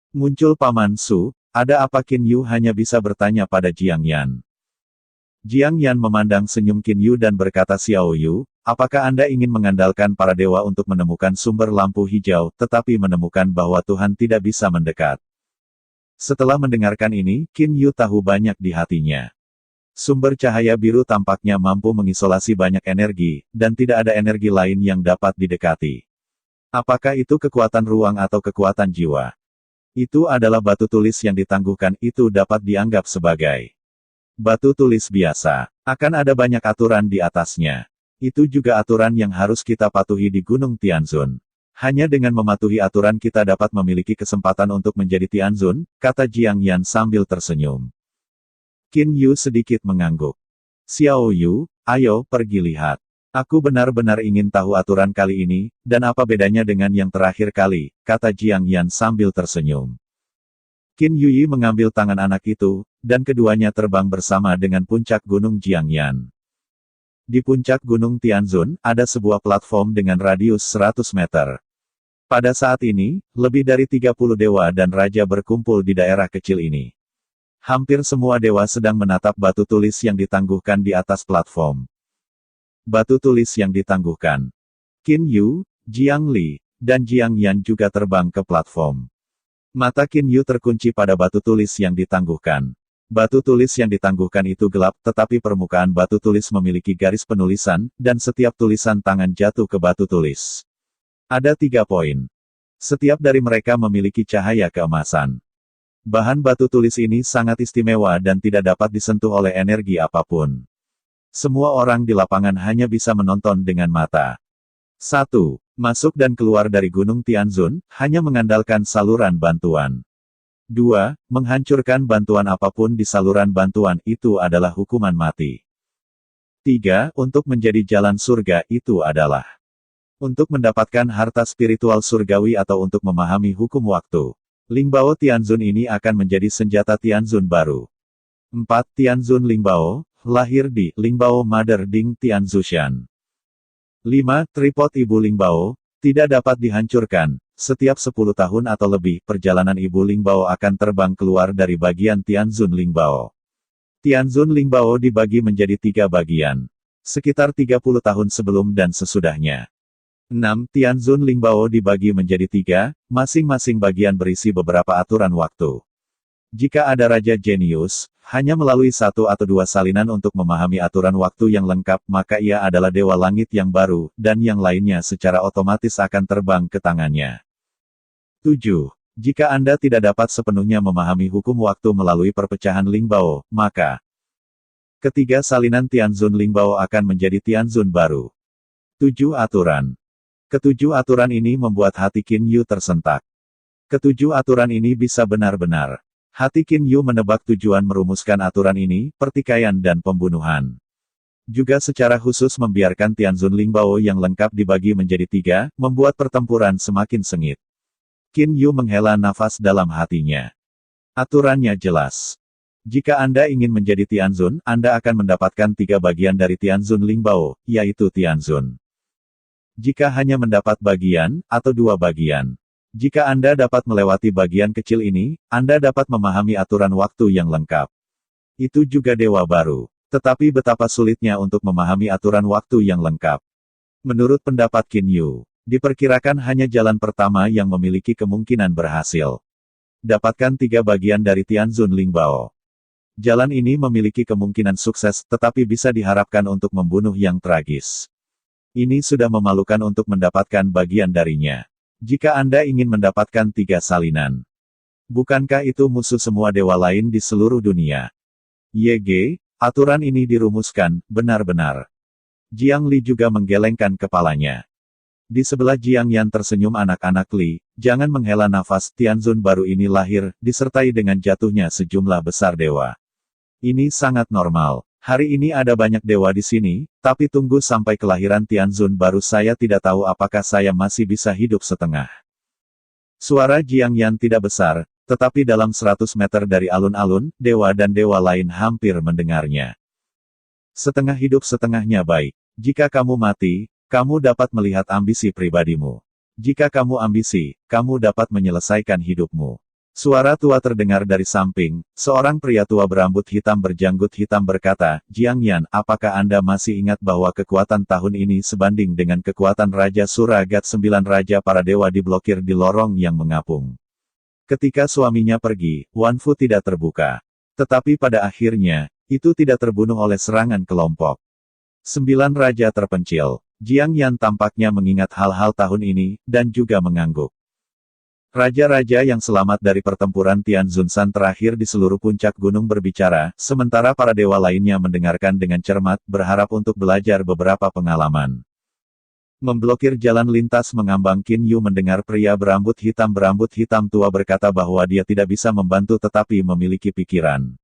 Muncul Paman Su, ada apa? Qin Yu hanya bisa bertanya pada Jiang Yan. Jiang Yan memandang senyum Qin Yu dan berkata, Xiao Yu, apakah Anda ingin mengandalkan para dewa untuk menemukan sumber lampu hijau, tetapi menemukan bahwa Tuhan tidak bisa mendekat? Setelah mendengarkan ini, Qin Yu tahu banyak di hatinya. Sumber cahaya biru tampaknya mampu mengisolasi banyak energi, dan tidak ada energi lain yang dapat didekati. Apakah itu kekuatan ruang atau kekuatan jiwa? Itu adalah batu tulis yang ditangguhkan, itu dapat dianggap sebagai batu tulis biasa. Akan ada banyak aturan di atasnya. Itu juga aturan yang harus kita patuhi di Gunung Tianzun. Hanya dengan mematuhi aturan kita dapat memiliki kesempatan untuk menjadi Tianzun, kata Jiang Yan sambil tersenyum. Qin Yu sedikit mengangguk. Xiao Yu, ayo pergi lihat. Aku benar-benar ingin tahu aturan kali ini, dan apa bedanya dengan yang terakhir kali, kata Jiang Yan sambil tersenyum. Qin Yuyi mengambil tangan anak itu, dan keduanya terbang bersama dengan puncak Gunung Jiangyan. Di puncak Gunung Tianzun, ada sebuah platform dengan radius 100 meter. Pada saat ini, lebih dari 30 dewa dan raja berkumpul di daerah kecil ini. Hampir semua dewa sedang menatap batu tulis yang ditangguhkan di atas platform. Batu tulis yang ditangguhkan. Qin Yu, Jiang Li, dan Jiang Yan juga terbang ke platform. Mata Qin Yu terkunci pada batu tulis yang ditangguhkan. Batu tulis yang ditangguhkan itu gelap, tetapi permukaan batu tulis memiliki garis penulisan, dan setiap tulisan tangan jatuh ke batu tulis. Ada 3 poin. Setiap dari mereka memiliki cahaya keemasan. Bahan batu tulis ini sangat istimewa dan tidak dapat disentuh oleh energi apapun. Semua orang di lapangan hanya bisa menonton dengan mata. 1. Masuk dan keluar dari Gunung Tianzun, hanya mengandalkan saluran bantuan. 2. Menghancurkan bantuan apapun di saluran bantuan itu adalah hukuman mati. 3. Untuk menjadi jalan surga itu adalah untuk mendapatkan harta spiritual surgawi atau untuk memahami hukum waktu. Lingbao Tianzun ini akan menjadi senjata Tianzun baru. 4. Tianzun Lingbao, lahir di Lingbao Mother Ding Tianzushan. 5. Tripod Ibu Lingbao, tidak dapat dihancurkan. Setiap 10 tahun atau lebih, perjalanan Ibu Lingbao akan terbang keluar dari bagian Tianzun Lingbao. Tianzun Lingbao dibagi menjadi 3 bagian. Sekitar 30 tahun sebelum dan sesudahnya. 6. Tianzun Lingbao dibagi menjadi 3, masing-masing bagian berisi beberapa aturan waktu. Jika ada raja jenius, hanya melalui 1 atau 2 salinan untuk memahami aturan waktu yang lengkap, maka ia adalah dewa langit yang baru, dan yang lainnya secara otomatis akan terbang ke tangannya. 7. Jika Anda tidak dapat sepenuhnya memahami hukum waktu melalui perpecahan Lingbao, maka ketiga salinan Tianzun Lingbao akan menjadi Tianzun baru. 7 aturan. Ketujuh aturan ini membuat hati Qin Yu tersentak. Ketujuh aturan ini bisa benar-benar. Hati Qin Yu menebak tujuan merumuskan aturan ini, pertikaian dan pembunuhan. Juga secara khusus membiarkan Tianzun Lingbao yang lengkap dibagi menjadi 3, membuat pertempuran semakin sengit. Qin Yu menghela nafas dalam hatinya. Aturannya jelas. Jika Anda ingin menjadi Tianzun, Anda akan mendapatkan 3 bagian dari Tianzun Lingbao, yaitu Tianzun. Jika hanya mendapat bagian, atau 2 bagian. Jika Anda dapat melewati bagian kecil ini, Anda dapat memahami aturan waktu yang lengkap. Itu juga dewa baru. Tetapi betapa sulitnya untuk memahami aturan waktu yang lengkap. Menurut pendapat Qin Yu, diperkirakan hanya jalan pertama yang memiliki kemungkinan berhasil. Dapatkan 3 bagian dari Tianzun Lingbao. Jalan ini memiliki kemungkinan sukses, tetapi bisa diharapkan untuk membunuh yang tragis. Ini sudah memalukan untuk mendapatkan bagian darinya. Jika Anda ingin mendapatkan 3 salinan. Bukankah itu musuh semua dewa lain di seluruh dunia? YG, aturan ini dirumuskan, benar-benar. Jiang Li juga menggelengkan kepalanya. Di sebelah Jiang Yan tersenyum anak-anak Li, jangan menghela nafas, Tianzun baru ini lahir, disertai dengan jatuhnya sejumlah besar dewa. Ini sangat normal. Hari ini ada banyak dewa di sini, tapi tunggu sampai kelahiran Tianzun baru saya tidak tahu apakah saya masih bisa hidup setengah. Suara Jiang Yan tidak besar, tetapi dalam 100 meter dari alun-alun, dewa dan dewa lain hampir mendengarnya. Setengah hidup setengahnya baik. Jika kamu mati, kamu dapat melihat ambisi pribadimu. Jika kamu ambisi, kamu dapat menyelesaikan hidupmu. Suara tua terdengar dari samping, seorang pria tua berambut hitam berjanggut hitam berkata, Jiang Yan, apakah Anda masih ingat bahwa kekuatan tahun ini sebanding dengan kekuatan Raja Suragat 9 Raja para dewa diblokir di lorong yang mengapung? Ketika suaminya pergi, Wan Fu tidak terbuka. Tetapi pada akhirnya, itu tidak terbunuh oleh serangan kelompok. 9 Raja terpencil. Jiang Yan tampaknya mengingat hal-hal tahun ini, dan juga mengangguk. Raja-raja yang selamat dari pertempuran Tianzunsan terakhir di seluruh puncak gunung berbicara, sementara para dewa lainnya mendengarkan dengan cermat, berharap untuk belajar beberapa pengalaman. Memblokir jalan lintas mengambang, Qin Yu mendengar pria berambut hitam tua berkata bahwa dia tidak bisa membantu tetapi memiliki pikiran.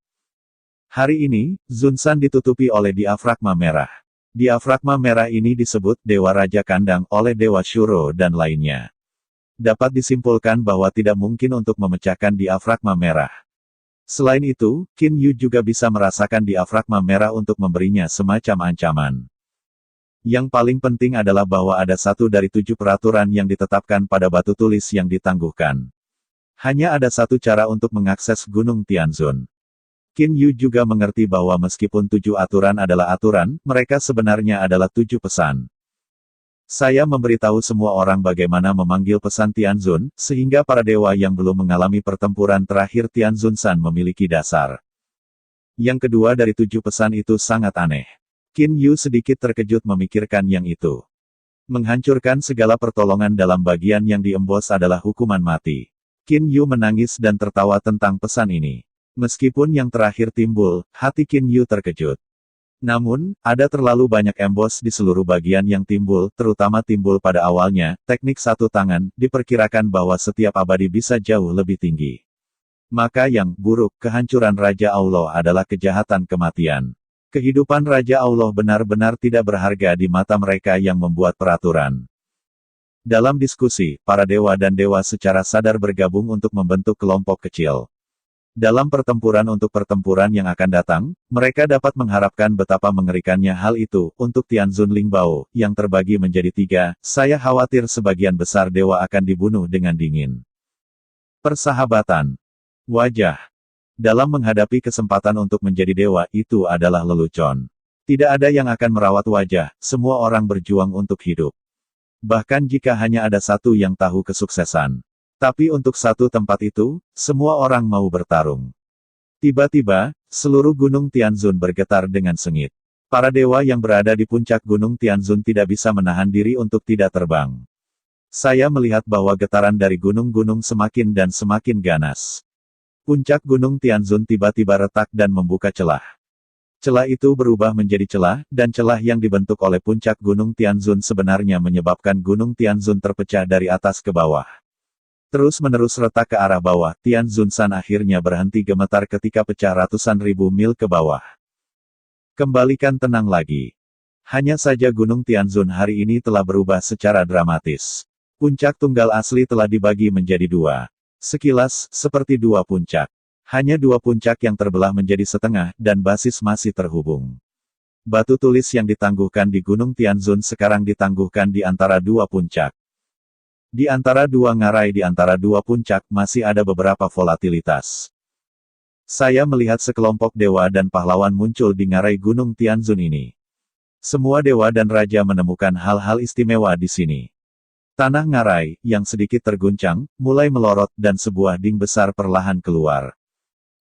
Hari ini, Zunsan ditutupi oleh diafragma merah. Diafragma merah ini disebut Dewa Raja Kandang oleh Dewa Shuro dan lainnya. Dapat disimpulkan bahwa tidak mungkin untuk memecahkan diafragma merah. Selain itu, Qin Yu juga bisa merasakan diafragma merah untuk memberinya semacam ancaman. Yang paling penting adalah bahwa ada satu dari 7 peraturan yang ditetapkan pada batu tulis yang ditangguhkan. Hanya ada satu cara untuk mengakses Gunung Tianzun. Qin Yu juga mengerti bahwa meskipun 7 aturan adalah aturan, mereka sebenarnya adalah 7 pesan. Saya memberitahu semua orang bagaimana memanggil pesan Tianzun, sehingga para dewa yang belum mengalami pertempuran terakhir Tianzunsan memiliki dasar. Yang kedua dari 7 pesan itu sangat aneh. Qin Yu sedikit terkejut memikirkan yang itu. Menghancurkan segala pertolongan dalam bagian yang diembos adalah hukuman mati. Qin Yu menangis dan tertawa tentang pesan ini. Meskipun yang terakhir timbul, hati Qin Yu terkejut. Namun, ada terlalu banyak embos di seluruh bagian yang timbul, terutama timbul pada awalnya, teknik satu tangan, diperkirakan bahwa setiap abadi bisa jauh lebih tinggi. Maka yang buruk, kehancuran Raja Allah adalah kejahatan kematian. Kehidupan Raja Allah benar-benar tidak berharga di mata mereka yang membuat peraturan. Dalam diskusi, para dewa dan dewa secara sadar bergabung untuk membentuk kelompok kecil. Dalam pertempuran untuk pertempuran yang akan datang, mereka dapat mengharapkan betapa mengerikannya hal itu. Untuk Tianzun Lingbao, yang terbagi menjadi 3, saya khawatir sebagian besar dewa akan dibunuh dengan dingin. Persahabatan. Wajah. Dalam menghadapi kesempatan untuk menjadi dewa, itu adalah lelucon. Tidak ada yang akan merawat wajah, semua orang berjuang untuk hidup. Bahkan jika hanya ada satu yang tahu kesuksesan. Tapi untuk satu tempat itu, semua orang mau bertarung. Tiba-tiba, seluruh gunung Tianzun bergetar dengan sengit. Para dewa yang berada di puncak gunung Tianzun tidak bisa menahan diri untuk tidak terbang. Saya melihat bahwa getaran dari gunung-gunung semakin dan semakin ganas. Puncak gunung Tianzun tiba-tiba retak dan membuka celah. Celah itu berubah menjadi celah, dan celah yang dibentuk oleh puncak gunung Tianzun sebenarnya menyebabkan gunung Tianzun terpecah dari atas ke bawah. Terus-menerus retak ke arah bawah, Tianzunsan akhirnya berhenti gemetar ketika pecah ratusan ribu mil ke bawah. Kembalikan tenang lagi. Hanya saja Gunung Tianzun hari ini telah berubah secara dramatis. Puncak tunggal asli telah dibagi menjadi 2. Sekilas, seperti 2 puncak. Hanya 2 puncak yang terbelah menjadi setengah, dan basis masih terhubung. Batu tulis yang ditangguhkan di Gunung Tianzun sekarang ditangguhkan di antara 2 puncak. Di antara 2 ngarai di antara 2 puncak, masih ada beberapa volatilitas. Saya melihat sekelompok dewa dan pahlawan muncul di ngarai Gunung Tianzun ini. Semua dewa dan raja menemukan hal-hal istimewa di sini. Tanah ngarai, yang sedikit terguncang, mulai melorot dan sebuah ding besar perlahan keluar.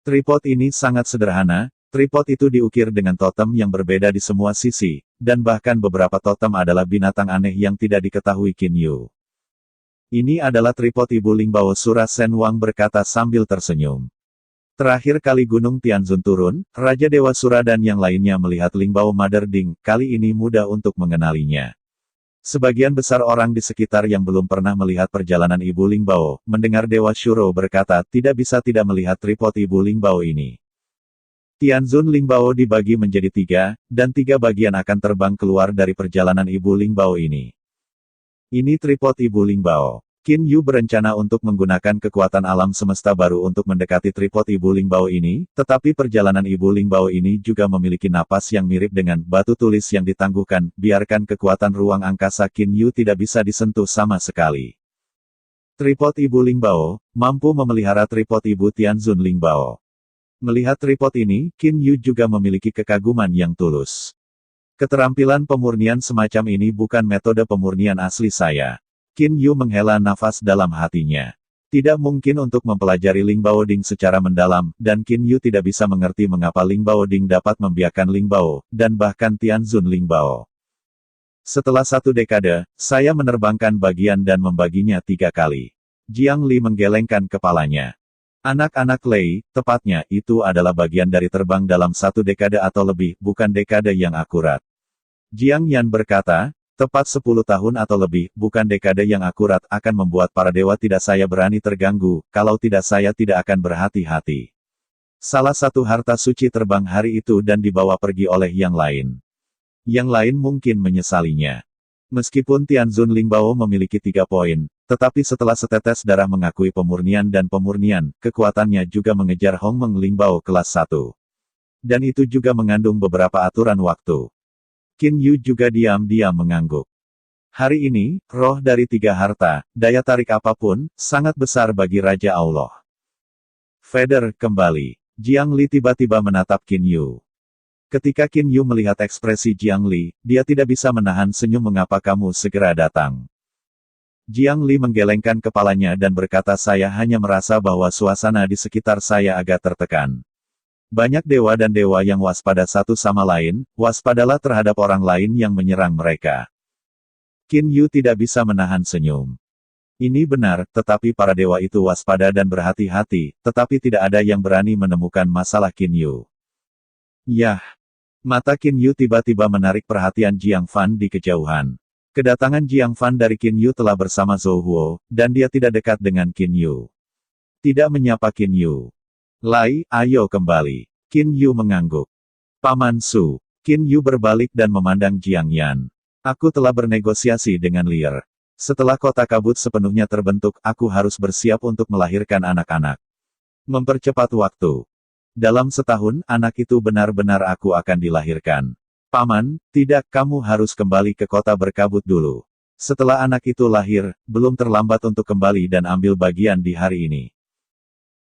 Tripod ini sangat sederhana, tripod itu diukir dengan totem yang berbeda di semua sisi, dan bahkan beberapa totem adalah binatang aneh yang tidak diketahui Qin Yu. Ini adalah tripod Ibu Lingbao, Sura Sen Wang berkata sambil tersenyum. Terakhir kali Gunung Tianzun turun, Raja Dewa Sura dan yang lainnya melihat Lingbao Mother Ding, kali ini mudah untuk mengenalinya. Sebagian besar orang di sekitar yang belum pernah melihat perjalanan Ibu Lingbao, mendengar Dewa Shuro berkata tidak bisa tidak melihat tripod Ibu Lingbao ini. Tianzun Lingbao dibagi menjadi 3, dan 3 bagian akan terbang keluar dari perjalanan Ibu Lingbao ini. Ini tripod Ibu Lingbao. Qin Yu berencana untuk menggunakan kekuatan alam semesta baru untuk mendekati tripod Ibu Lingbao ini, tetapi perjalanan Ibu Lingbao ini juga memiliki napas yang mirip dengan batu tulis yang ditangguhkan, biarkan kekuatan ruang angkasa Qin Yu tidak bisa disentuh sama sekali. Tripod Ibu Lingbao, mampu memelihara tripod Ibu Tianzun Lingbao. Melihat tripod ini, Qin Yu juga memiliki kekaguman yang tulus. Keterampilan pemurnian semacam ini bukan metode pemurnian asli saya. Qin Yu menghela nafas dalam hatinya. Tidak mungkin untuk mempelajari Lingbao Ding secara mendalam, dan Qin Yu tidak bisa mengerti mengapa Lingbao Ding dapat membiarkan Lingbao, dan bahkan Tianzun Lingbao. Setelah 1 dekade, saya menerbangkan bagian dan membaginya 3 kali. Jiang Li menggelengkan kepalanya. Anak-anak Lei, tepatnya, itu adalah bagian dari terbang dalam satu dekade atau lebih, bukan dekade yang akurat. Jiang Yan berkata, tepat 10 tahun atau lebih, bukan dekade yang akurat, akan membuat para dewa tidak saya berani terganggu, kalau tidak saya tidak akan berhati-hati. Salah satu harta suci terbang hari itu dan dibawa pergi oleh yang lain. Yang lain mungkin menyesalinya. Meskipun Tianzun Lingbao memiliki 3 poin, tetapi setelah setetes darah mengakui pemurnian dan pemurnian, kekuatannya juga mengejar Hongmeng Lingbao kelas 1. Dan itu juga mengandung beberapa aturan waktu. Qin Yu juga diam-diam mengangguk. Hari ini, roh dari 3 harta, daya tarik apapun, sangat besar bagi Raja Allah. Feder kembali. Jiang Li tiba-tiba menatap Qin Yu. Ketika Qin Yu melihat ekspresi Jiang Li, dia tidak bisa menahan senyum. Mengapa kamu segera datang? Jiang Li menggelengkan kepalanya dan berkata, saya hanya merasa bahwa suasana di sekitar saya agak tertekan. Banyak dewa dan dewa yang waspada satu sama lain, waspadalah terhadap orang lain yang menyerang mereka. Qin Yu tidak bisa menahan senyum. Ini benar, tetapi para dewa itu waspada dan berhati-hati, tetapi tidak ada yang berani menemukan masalah Qin Yu. Yah! Mata Qin Yu tiba-tiba menarik perhatian Jiang Fan di kejauhan. Kedatangan Jiang Fan dari Qin Yu telah bersama Zhou Huo, dan dia tidak dekat dengan Qin Yu. Tidak menyapa Qin Yu. Lai, ayo kembali. Qin Yu mengangguk. Paman Su. Qin Yu berbalik dan memandang Jiang Yan. Aku telah bernegosiasi dengan Lier. Setelah kota kabut sepenuhnya terbentuk, aku harus bersiap untuk melahirkan anak-anak. Mempercepat waktu. Dalam setahun, anak itu benar-benar aku akan dilahirkan. Paman, tidak, kamu harus kembali ke kota berkabut dulu. Setelah anak itu lahir, belum terlambat untuk kembali dan ambil bagian di hari ini.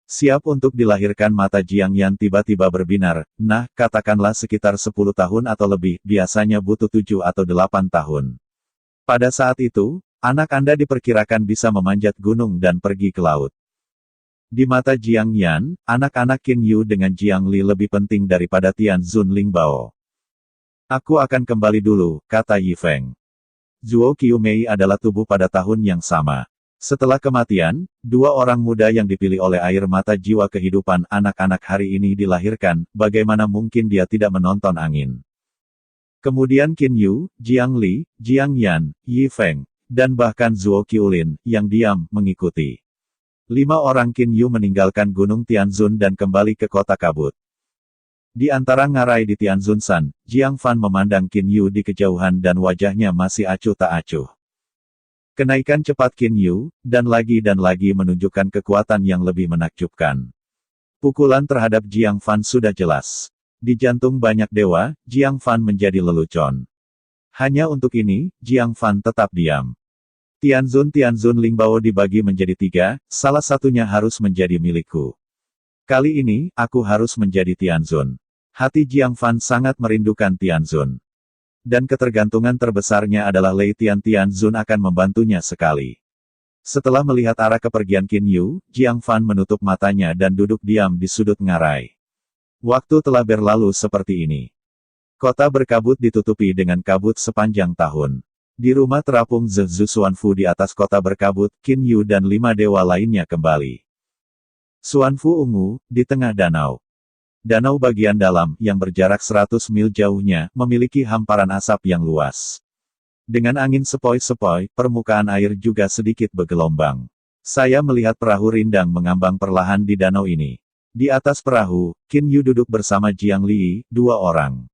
Siap untuk dilahirkan. Mata Jiang Yan tiba-tiba berbinar. Nah, katakanlah sekitar 10 tahun atau lebih, biasanya butuh 7 atau 8 tahun. Pada saat itu, anak Anda diperkirakan bisa memanjat gunung dan pergi ke laut. Di mata Jiang Yan, anak-anak Qin Yu dengan Jiang Li lebih penting daripada Tianzun Lingbao. Aku akan kembali dulu, kata Yi Feng. Zhuo Qiumei adalah tubuh pada tahun yang sama. Setelah kematian, 2 orang muda yang dipilih oleh air mata jiwa kehidupan anak-anak hari ini dilahirkan, bagaimana mungkin dia tidak menonton angin? Kemudian Qin Yu, Jiang Li, Jiang Yan, Yi Feng, dan bahkan Zhuo Qiulin, yang diam, mengikuti. 5 orang Qin Yu meninggalkan Gunung Tianzun dan kembali ke kota kabut. Di antara ngarai di Tianzunsan, Jiang Fan memandang Qin Yu di kejauhan dan wajahnya masih acuh tak acuh. Kenaikan cepat Qin Yu, dan lagi menunjukkan kekuatan yang lebih menakjubkan. Pukulan terhadap Jiang Fan sudah jelas. Di jantung banyak dewa, Jiang Fan menjadi lelucon. Hanya untuk ini, Jiang Fan tetap diam. Tianzun Lingbao dibagi menjadi 3, salah satunya harus menjadi milikku. Kali ini, aku harus menjadi Tianzun. Hati Jiang Fan sangat merindukan Tianzun. Dan ketergantungan terbesarnya adalah Lei Tianzun akan membantunya sekali. Setelah melihat arah kepergian Qin Yu, Jiang Fan menutup matanya dan duduk diam di sudut ngarai. Waktu telah berlalu seperti ini. Kota berkabut ditutupi dengan kabut sepanjang tahun. Di rumah terapung Zhu Xuanfu di atas kota berkabut, Qin Yu dan 5 dewa lainnya kembali. Xuanfu ungu, di tengah danau. Danau bagian dalam, yang berjarak 100 mil jauhnya, memiliki hamparan asap yang luas. Dengan angin sepoi-sepoi, permukaan air juga sedikit bergelombang. Saya melihat perahu rindang mengambang perlahan di danau ini. Di atas perahu, Qin Yu duduk bersama Jiang Li, 2 orang.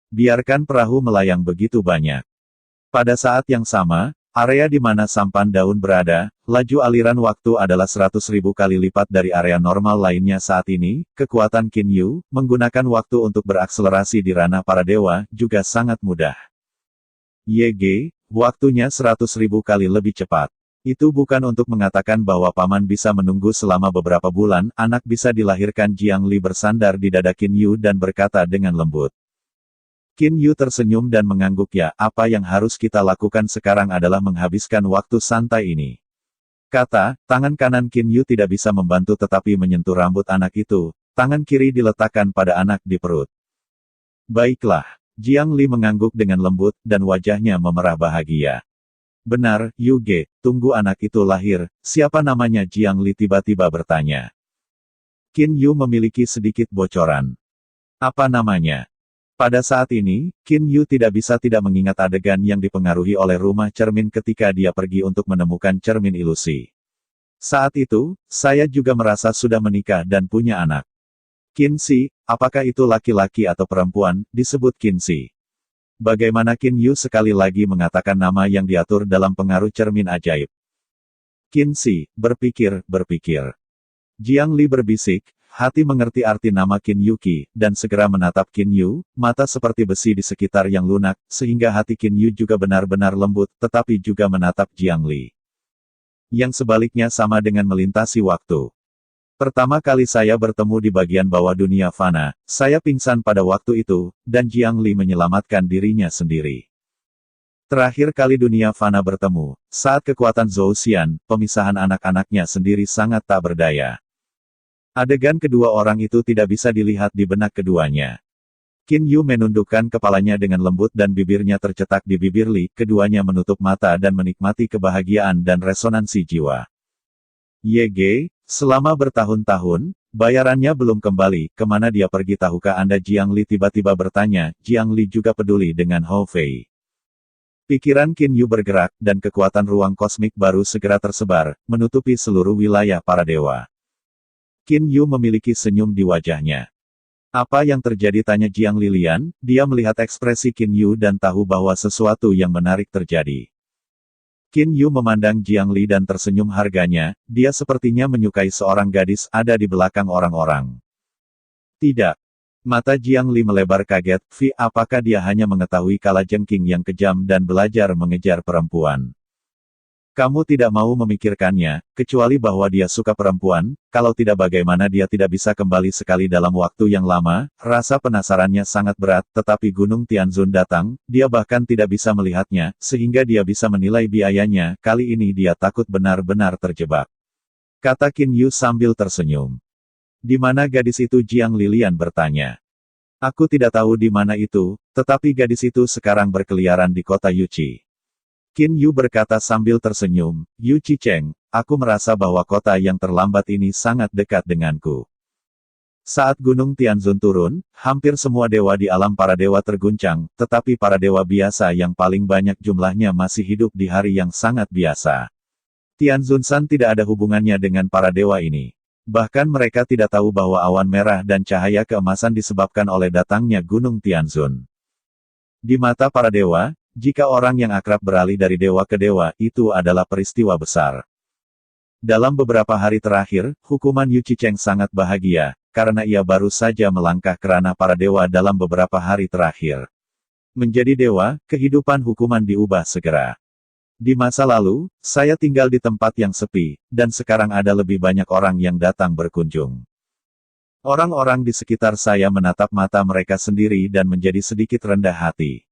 Biarkan perahu melayang begitu banyak. Pada saat yang sama, area di mana sampan daun berada, laju aliran waktu adalah 100.000 kali lipat dari area normal lainnya saat ini. Kekuatan Qin Yu, menggunakan waktu untuk berakselerasi di ranah para dewa, juga sangat mudah. YG, waktunya 100.000 kali lebih cepat. Itu bukan untuk mengatakan bahwa paman bisa menunggu selama beberapa bulan. Anak bisa dilahirkan. Jiang Li bersandar di dada Qin Yu dan berkata dengan lembut. Qin Yu tersenyum dan mengangguk. Ya, apa yang harus kita lakukan sekarang adalah menghabiskan waktu santai ini. Kata, tangan kanan Qin Yu tidak bisa membantu tetapi menyentuh rambut anak itu, tangan kiri diletakkan pada anak di perut. Baiklah, Jiang Li mengangguk dengan lembut, dan wajahnya memerah bahagia. Benar, Yuge, tunggu anak itu lahir, siapa namanya Jiang Li tiba-tiba bertanya. Qin Yu memiliki sedikit bocoran. Apa namanya? Pada saat ini, Qin Yu tidak bisa tidak mengingat adegan yang dipengaruhi oleh rumah cermin ketika dia pergi untuk menemukan cermin ilusi. Saat itu, saya juga merasa sudah menikah dan punya anak. Qin Si, apakah itu laki-laki atau perempuan, disebut Qin Si. Bagaimana Qin Yu sekali lagi mengatakan nama yang diatur dalam pengaruh cermin ajaib? Qin Si, berpikir. Jiang Li berbisik, hati mengerti arti nama Qin Yuki, dan segera menatap Qin Yu, mata seperti besi di sekitar yang lunak, sehingga hati Qin Yu juga benar-benar lembut, tetapi juga menatap Jiang Li. Yang sebaliknya sama dengan melintasi waktu. Pertama kali saya bertemu di bagian bawah dunia fana, saya pingsan pada waktu itu, dan Jiang Li menyelamatkan dirinya sendiri. Terakhir kali dunia fana bertemu, saat kekuatan Zhou Xian, pemisahan anak-anaknya sendiri sangat tak berdaya. Adegan kedua orang itu tidak bisa dilihat di benak keduanya. Qin Yu menundukkan kepalanya dengan lembut dan bibirnya tercetak di bibir Li, keduanya menutup mata dan menikmati kebahagiaan dan resonansi jiwa. Yege, selama bertahun-tahun, bayarannya belum kembali, kemana dia pergi tahukah Anda? Jiang Li tiba-tiba bertanya. Jiang Li juga peduli dengan Hou Fei. Pikiran Qin Yu bergerak, dan kekuatan ruang kosmik baru segera tersebar, menutupi seluruh wilayah para dewa. Qin Yu memiliki senyum di wajahnya. Apa yang terjadi? Tanya Jiang Lilian, dia melihat ekspresi Qin Yu dan tahu bahwa sesuatu yang menarik terjadi. Qin Yu memandang Jiang Li dan tersenyum. Harganya, dia sepertinya menyukai seorang gadis ada di belakang orang-orang. Tidak. Mata Jiang Li melebar kaget. Apakah dia hanya mengetahui kalajengking yang kejam dan belajar mengejar perempuan? Kamu tidak mau memikirkannya, kecuali bahwa dia suka perempuan, kalau tidak bagaimana dia tidak bisa kembali sekali dalam waktu yang lama. Rasa penasarannya sangat berat, tetapi Gunung Tianzun datang, dia bahkan tidak bisa melihatnya, sehingga dia bisa menilai biayanya. Kali ini dia takut benar-benar terjebak. Kata Qin Yu sambil tersenyum. Di mana gadis itu? Jiang Lilian bertanya. Aku tidak tahu di mana itu, tetapi gadis itu sekarang berkeliaran di kota Yuqi. Qin Yu berkata sambil tersenyum. Yu Qicheng, aku merasa bahwa kota yang terlambat ini sangat dekat denganku. Saat Gunung Tianzun turun, hampir semua dewa di alam para dewa terguncang, tetapi para dewa biasa yang paling banyak jumlahnya masih hidup di hari yang sangat biasa. Tianzun San tidak ada hubungannya dengan para dewa ini. Bahkan mereka tidak tahu bahwa awan merah dan cahaya keemasan disebabkan oleh datangnya Gunung Tianzun. Di mata para dewa, jika orang yang akrab beralih dari dewa ke dewa, itu adalah peristiwa besar. Dalam beberapa hari terakhir, hukuman Yu Qicheng sangat bahagia, karena ia baru saja melangkah ke ranah para dewa dalam beberapa hari terakhir. Menjadi dewa, kehidupan hukuman diubah segera. Di masa lalu, saya tinggal di tempat yang sepi, dan sekarang ada lebih banyak orang yang datang berkunjung. Orang-orang di sekitar saya menatap mata mereka sendiri dan menjadi sedikit rendah hati.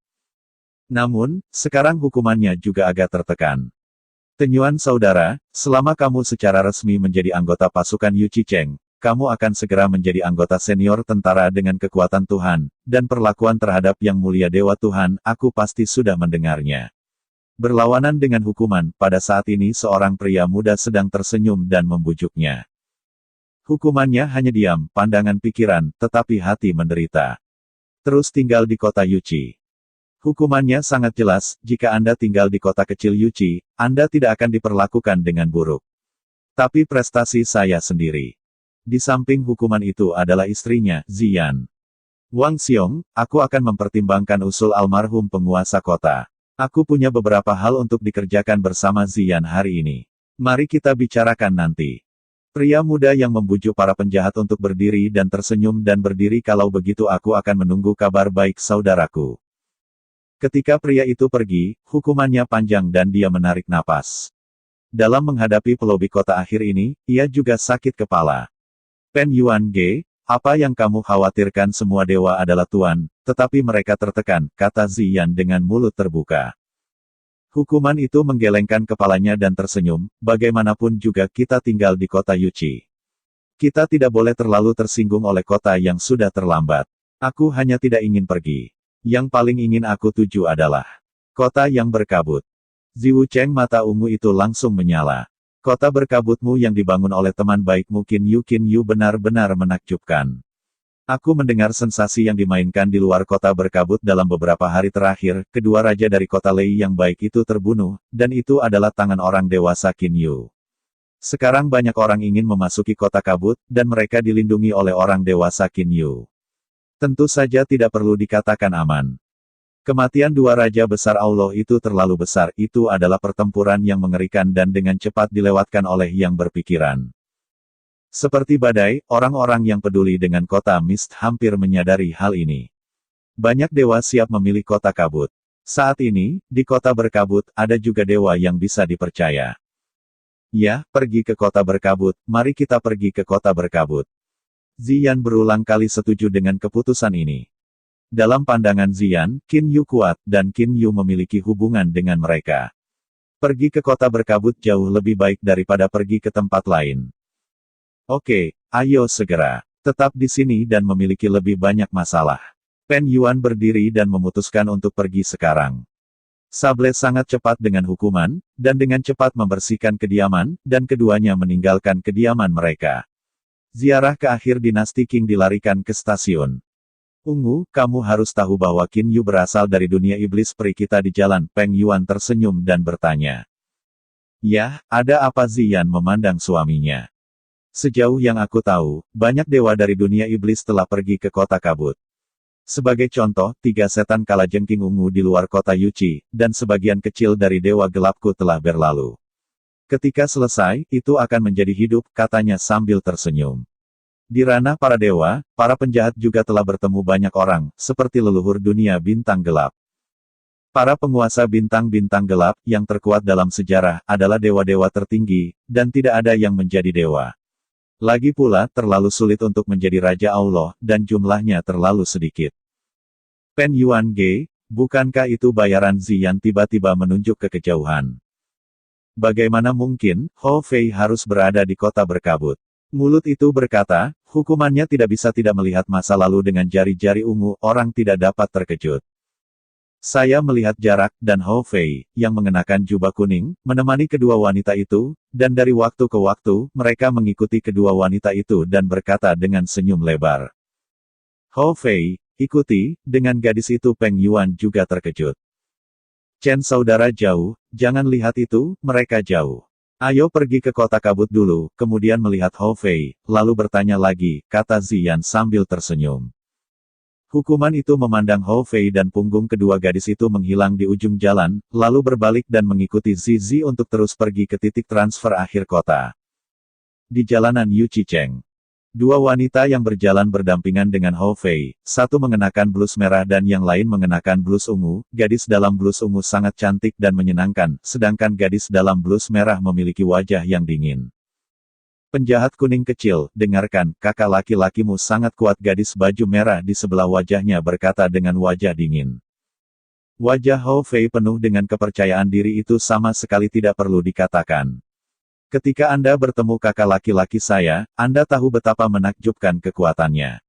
Namun, sekarang hukumannya juga agak tertekan. Tenyuan saudara, selama kamu secara resmi menjadi anggota pasukan Yu Qicheng, kamu akan segera menjadi anggota senior tentara dengan kekuatan Tuhan, dan perlakuan terhadap yang mulia Dewa Tuhan, aku pasti sudah mendengarnya. Berlawanan dengan hukuman, pada saat ini seorang pria muda sedang tersenyum dan membujuknya. Hukumannya hanya diam, pandangan pikiran, tetapi hati menderita. Terus tinggal di kota Yuqi. Hukumannya sangat jelas, jika Anda tinggal di kota kecil Yuqi, Anda tidak akan diperlakukan dengan buruk. Tapi prestasi saya sendiri. Di samping hukuman itu adalah istrinya, Ziyan. Wang Xiong, aku akan mempertimbangkan usul almarhum penguasa kota. Aku punya beberapa hal untuk dikerjakan bersama Ziyan hari ini. Mari kita bicarakan nanti. Pria muda yang membujuk para penjahat untuk berdiri dan tersenyum dan berdiri. Kalau begitu aku akan menunggu kabar baik saudaraku. Ketika pria itu pergi, hukumannya panjang dan dia menarik napas. Dalam menghadapi pelobi kota akhir ini, ia juga sakit kepala. Pen Yuan Ge, apa yang kamu khawatirkan? Semua dewa adalah tuan, tetapi mereka tertekan, kata Ziyan dengan mulut terbuka. Hukuman itu menggelengkan kepalanya dan tersenyum, bagaimanapun juga kita tinggal di kota Yuqi. Kita tidak boleh terlalu tersinggung oleh kota yang sudah terlambat. Aku hanya tidak ingin pergi. Yang paling ingin aku tuju adalah kota yang berkabut. Ziwu Cheng mata ungu itu langsung menyala. Kota berkabutmu yang dibangun oleh teman baikmu Qin Yu benar-benar menakjubkan. Aku mendengar sensasi yang dimainkan di luar kota berkabut dalam beberapa hari terakhir, kedua raja dari kota Lei yang baik itu terbunuh, dan itu adalah tangan orang dewasa Qin Yu. Sekarang banyak orang ingin memasuki kota kabut, dan mereka dilindungi oleh orang dewasa Qin Yu. Tentu saja tidak perlu dikatakan aman. Kematian dua raja besar Allah itu terlalu besar, itu adalah pertempuran yang mengerikan dan dengan cepat dilewatkan oleh yang berpikiran. Seperti badai, orang-orang yang peduli dengan kota Mist hampir menyadari hal ini. Banyak dewa siap memilih kota kabut. Saat ini, di kota berkabut, ada juga dewa yang bisa dipercaya. Ya, pergi ke kota berkabut, mari kita pergi ke kota berkabut. Ziyan berulang kali setuju dengan keputusan ini. Dalam pandangan Ziyan, Qin Yu kuat, dan Qin Yu memiliki hubungan dengan mereka. Pergi ke kota berkabut jauh lebih baik daripada pergi ke tempat lain. Oke, ayo segera. Tetap di sini dan memiliki lebih banyak masalah. Pen Yuan berdiri dan memutuskan untuk pergi sekarang. Sable sangat cepat dengan hukuman, dan dengan cepat membersihkan kediaman, dan keduanya meninggalkan kediaman mereka. Ziarah ke akhir dinasti Qing dilarikan ke stasiun. Ungu, kamu harus tahu bahwa Qin Yu berasal dari dunia iblis peri kita di jalan. Peng Yuan tersenyum dan bertanya. Ya, ada apa? Ziyan memandang suaminya. Sejauh yang aku tahu, banyak dewa dari dunia iblis telah pergi ke kota kabut. Sebagai contoh, 3 setan kalajengking ungu di luar kota Yuqi, dan sebagian kecil dari dewa gelapku telah berlalu. Ketika selesai, itu akan menjadi hidup, katanya sambil tersenyum. Di ranah para dewa, para penjahat juga telah bertemu banyak orang, seperti leluhur dunia bintang gelap. Para penguasa bintang-bintang gelap, yang terkuat dalam sejarah, adalah dewa-dewa tertinggi, dan tidak ada yang menjadi dewa. Lagi pula, terlalu sulit untuk menjadi Raja Allah, dan jumlahnya terlalu sedikit. Pen Yuan Ge, bukankah itu bayaran? Ziyan tiba-tiba menunjuk ke kejauhan. Bagaimana mungkin, Hou Fei harus berada di kota berkabut? Mulut itu berkata, hukumannya tidak bisa tidak melihat masa lalu dengan jari-jari ungu, orang tidak dapat terkejut. Saya melihat jarak, dan Hou Fei, yang mengenakan jubah kuning, menemani kedua wanita itu, dan dari waktu ke waktu, mereka mengikuti kedua wanita itu dan berkata dengan senyum lebar. Hou Fei, ikuti, dengan gadis itu. Peng Yuan juga terkejut. Chen saudara jauh, jangan lihat itu, mereka jauh. Ayo pergi ke kota kabut dulu, kemudian melihat Hou Fei, lalu bertanya lagi, kata Ziyan sambil tersenyum. Hukuman itu memandang Hou Fei dan punggung kedua gadis itu menghilang di ujung jalan, lalu berbalik dan mengikuti Zizi untuk terus pergi ke titik transfer akhir kota. Di jalanan Yuqi Cheng. Dua wanita yang berjalan berdampingan dengan Hou Fei, satu mengenakan blus merah dan yang lain mengenakan blus ungu. Gadis dalam blus ungu sangat cantik dan menyenangkan, sedangkan gadis dalam blus merah memiliki wajah yang dingin. Penjahat kuning kecil, dengarkan, kakak laki-lakimu sangat kuat. Gadis baju merah di sebelah wajahnya berkata dengan wajah dingin. Wajah Hou Fei penuh dengan kepercayaan diri itu sama sekali tidak perlu dikatakan. Ketika Anda bertemu kakak laki-laki saya, Anda tahu betapa menakjubkan kekuatannya.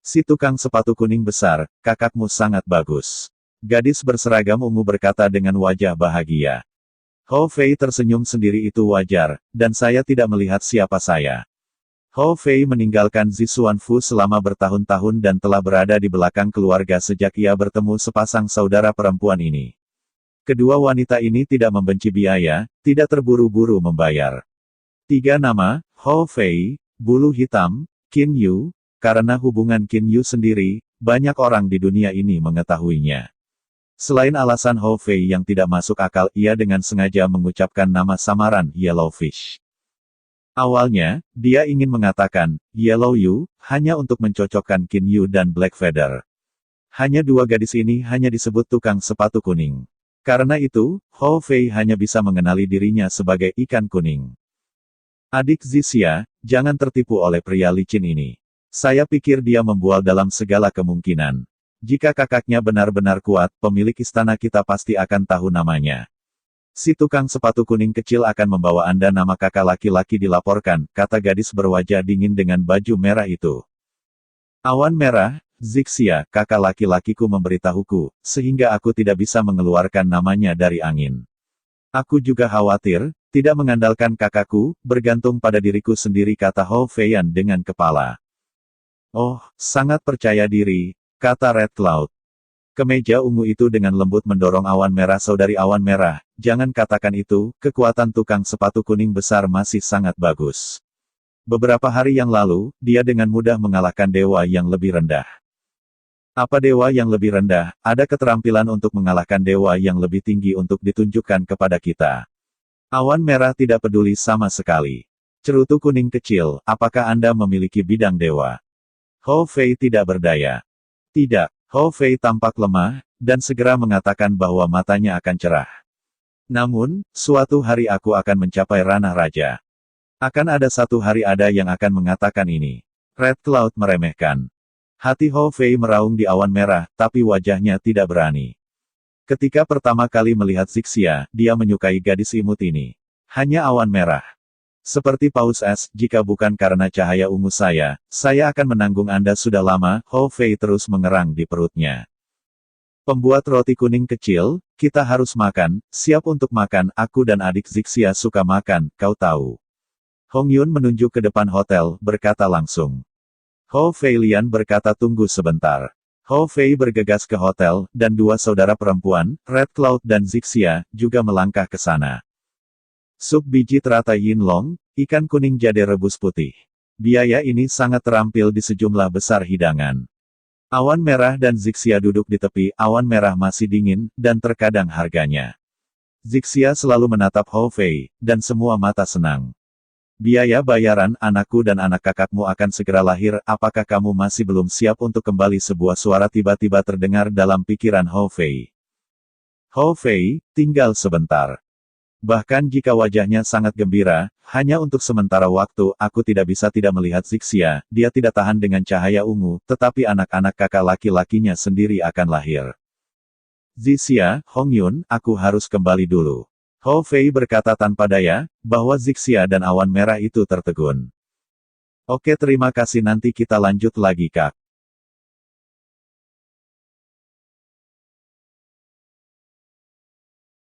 Si tukang sepatu kuning besar, kakakmu sangat bagus. Gadis berseragam ungu berkata dengan wajah bahagia. Hou Fei tersenyum sendiri, itu wajar, dan saya tidak melihat siapa saya. Hou Fei meninggalkan Zixuanfu selama bertahun-tahun dan telah berada di belakang keluarga sejak ia bertemu sepasang saudara perempuan ini. Kedua wanita ini tidak membenci biaya, tidak terburu-buru membayar. 3 nama, Hou Fei, bulu hitam, Qin Yu, karena hubungan Qin Yu sendiri, banyak orang di dunia ini mengetahuinya. Selain alasan Hou Fei yang tidak masuk akal, ia dengan sengaja mengucapkan nama samaran Yellowfish. Awalnya, dia ingin mengatakan Yellow Yu, hanya untuk mencocokkan Qin Yu dan Blackfeather. Hanya 2 gadis ini hanya disebut tukang sepatu kuning. Karena itu, Hou Fei hanya bisa mengenali dirinya sebagai ikan kuning. Adik Zixia, jangan tertipu oleh pria licin ini. Saya pikir dia membual dalam segala kemungkinan. Jika kakaknya benar-benar kuat, pemilik istana kita pasti akan tahu namanya. Si tukang sepatu kuning kecil akan membawa Anda nama kakak laki-laki dilaporkan, kata gadis berwajah dingin dengan baju merah itu. Awan merah, Zixia, kakak laki-lakiku memberitahuku, sehingga aku tidak bisa mengeluarkan namanya dari angin. Aku juga khawatir, tidak mengandalkan kakakku, bergantung pada diriku sendiri, kata Hou Feiyan dengan kepala. Oh, sangat percaya diri, kata Red Cloud. Kemeja ungu itu dengan lembut mendorong Awan Merah. Saudari Awan Merah, jangan katakan itu, kekuatan tukang sepatu kuning besar masih sangat bagus. Beberapa hari yang lalu, dia dengan mudah mengalahkan dewa yang lebih rendah. Apa dewa yang lebih rendah, ada keterampilan untuk mengalahkan dewa yang lebih tinggi untuk ditunjukkan kepada kita. Awan Merah tidak peduli sama sekali. Cerutu kuning kecil, apakah Anda memiliki bidang dewa? Hou Fei tidak berdaya. Tidak, Hou Fei tampak lemah, dan segera mengatakan bahwa matanya akan cerah. Namun, suatu hari aku akan mencapai ranah raja. Akan ada satu hari ada yang akan mengatakan ini. Red Cloud meremehkan. Hati Hou Fei meraung di Awan Merah, tapi wajahnya tidak berani. Ketika pertama kali melihat Zixia, dia menyukai gadis imut ini. Hanya Awan Merah. Seperti paus es, jika bukan karena cahaya ungu saya akan menanggung Anda sudah lama. Hou Fei terus mengerang di perutnya. Pembuat roti kuning kecil, kita harus makan, siap untuk makan, aku dan adik Zixia suka makan, kau tahu. Hong Yun menunjuk ke depan hotel, berkata langsung. Hou Fei Lian berkata tunggu sebentar. Hou Fei bergegas ke hotel, dan dua saudara perempuan, Red Cloud dan Zixia, juga melangkah ke sana. Sup biji teratai Yin Long, ikan kuning jade rebus putih. Biaya ini sangat terampil di sejumlah besar hidangan. Awan Merah dan Zixia duduk di tepi, Awan Merah masih dingin, dan terkadang harganya. Zixia selalu menatap Hou Fei, dan semua mata senang. Biaya bayaran, anakku dan anak kakakmu akan segera lahir, apakah kamu masih belum siap untuk kembali? Sebuah suara tiba-tiba terdengar dalam pikiran Hou Fei. Hou Fei, tinggal sebentar. Bahkan jika wajahnya sangat gembira, hanya untuk sementara waktu, aku tidak bisa tidak melihat Zixia, dia tidak tahan dengan cahaya ungu, tetapi anak-anak kakak laki-lakinya sendiri akan lahir. Zixia, Hong Yun, aku harus kembali dulu. Hou Fei berkata tanpa daya, bahwa Zixia dan Awan Merah itu tertegun. Oke, terima kasih, nanti kita lanjut lagi, Kak.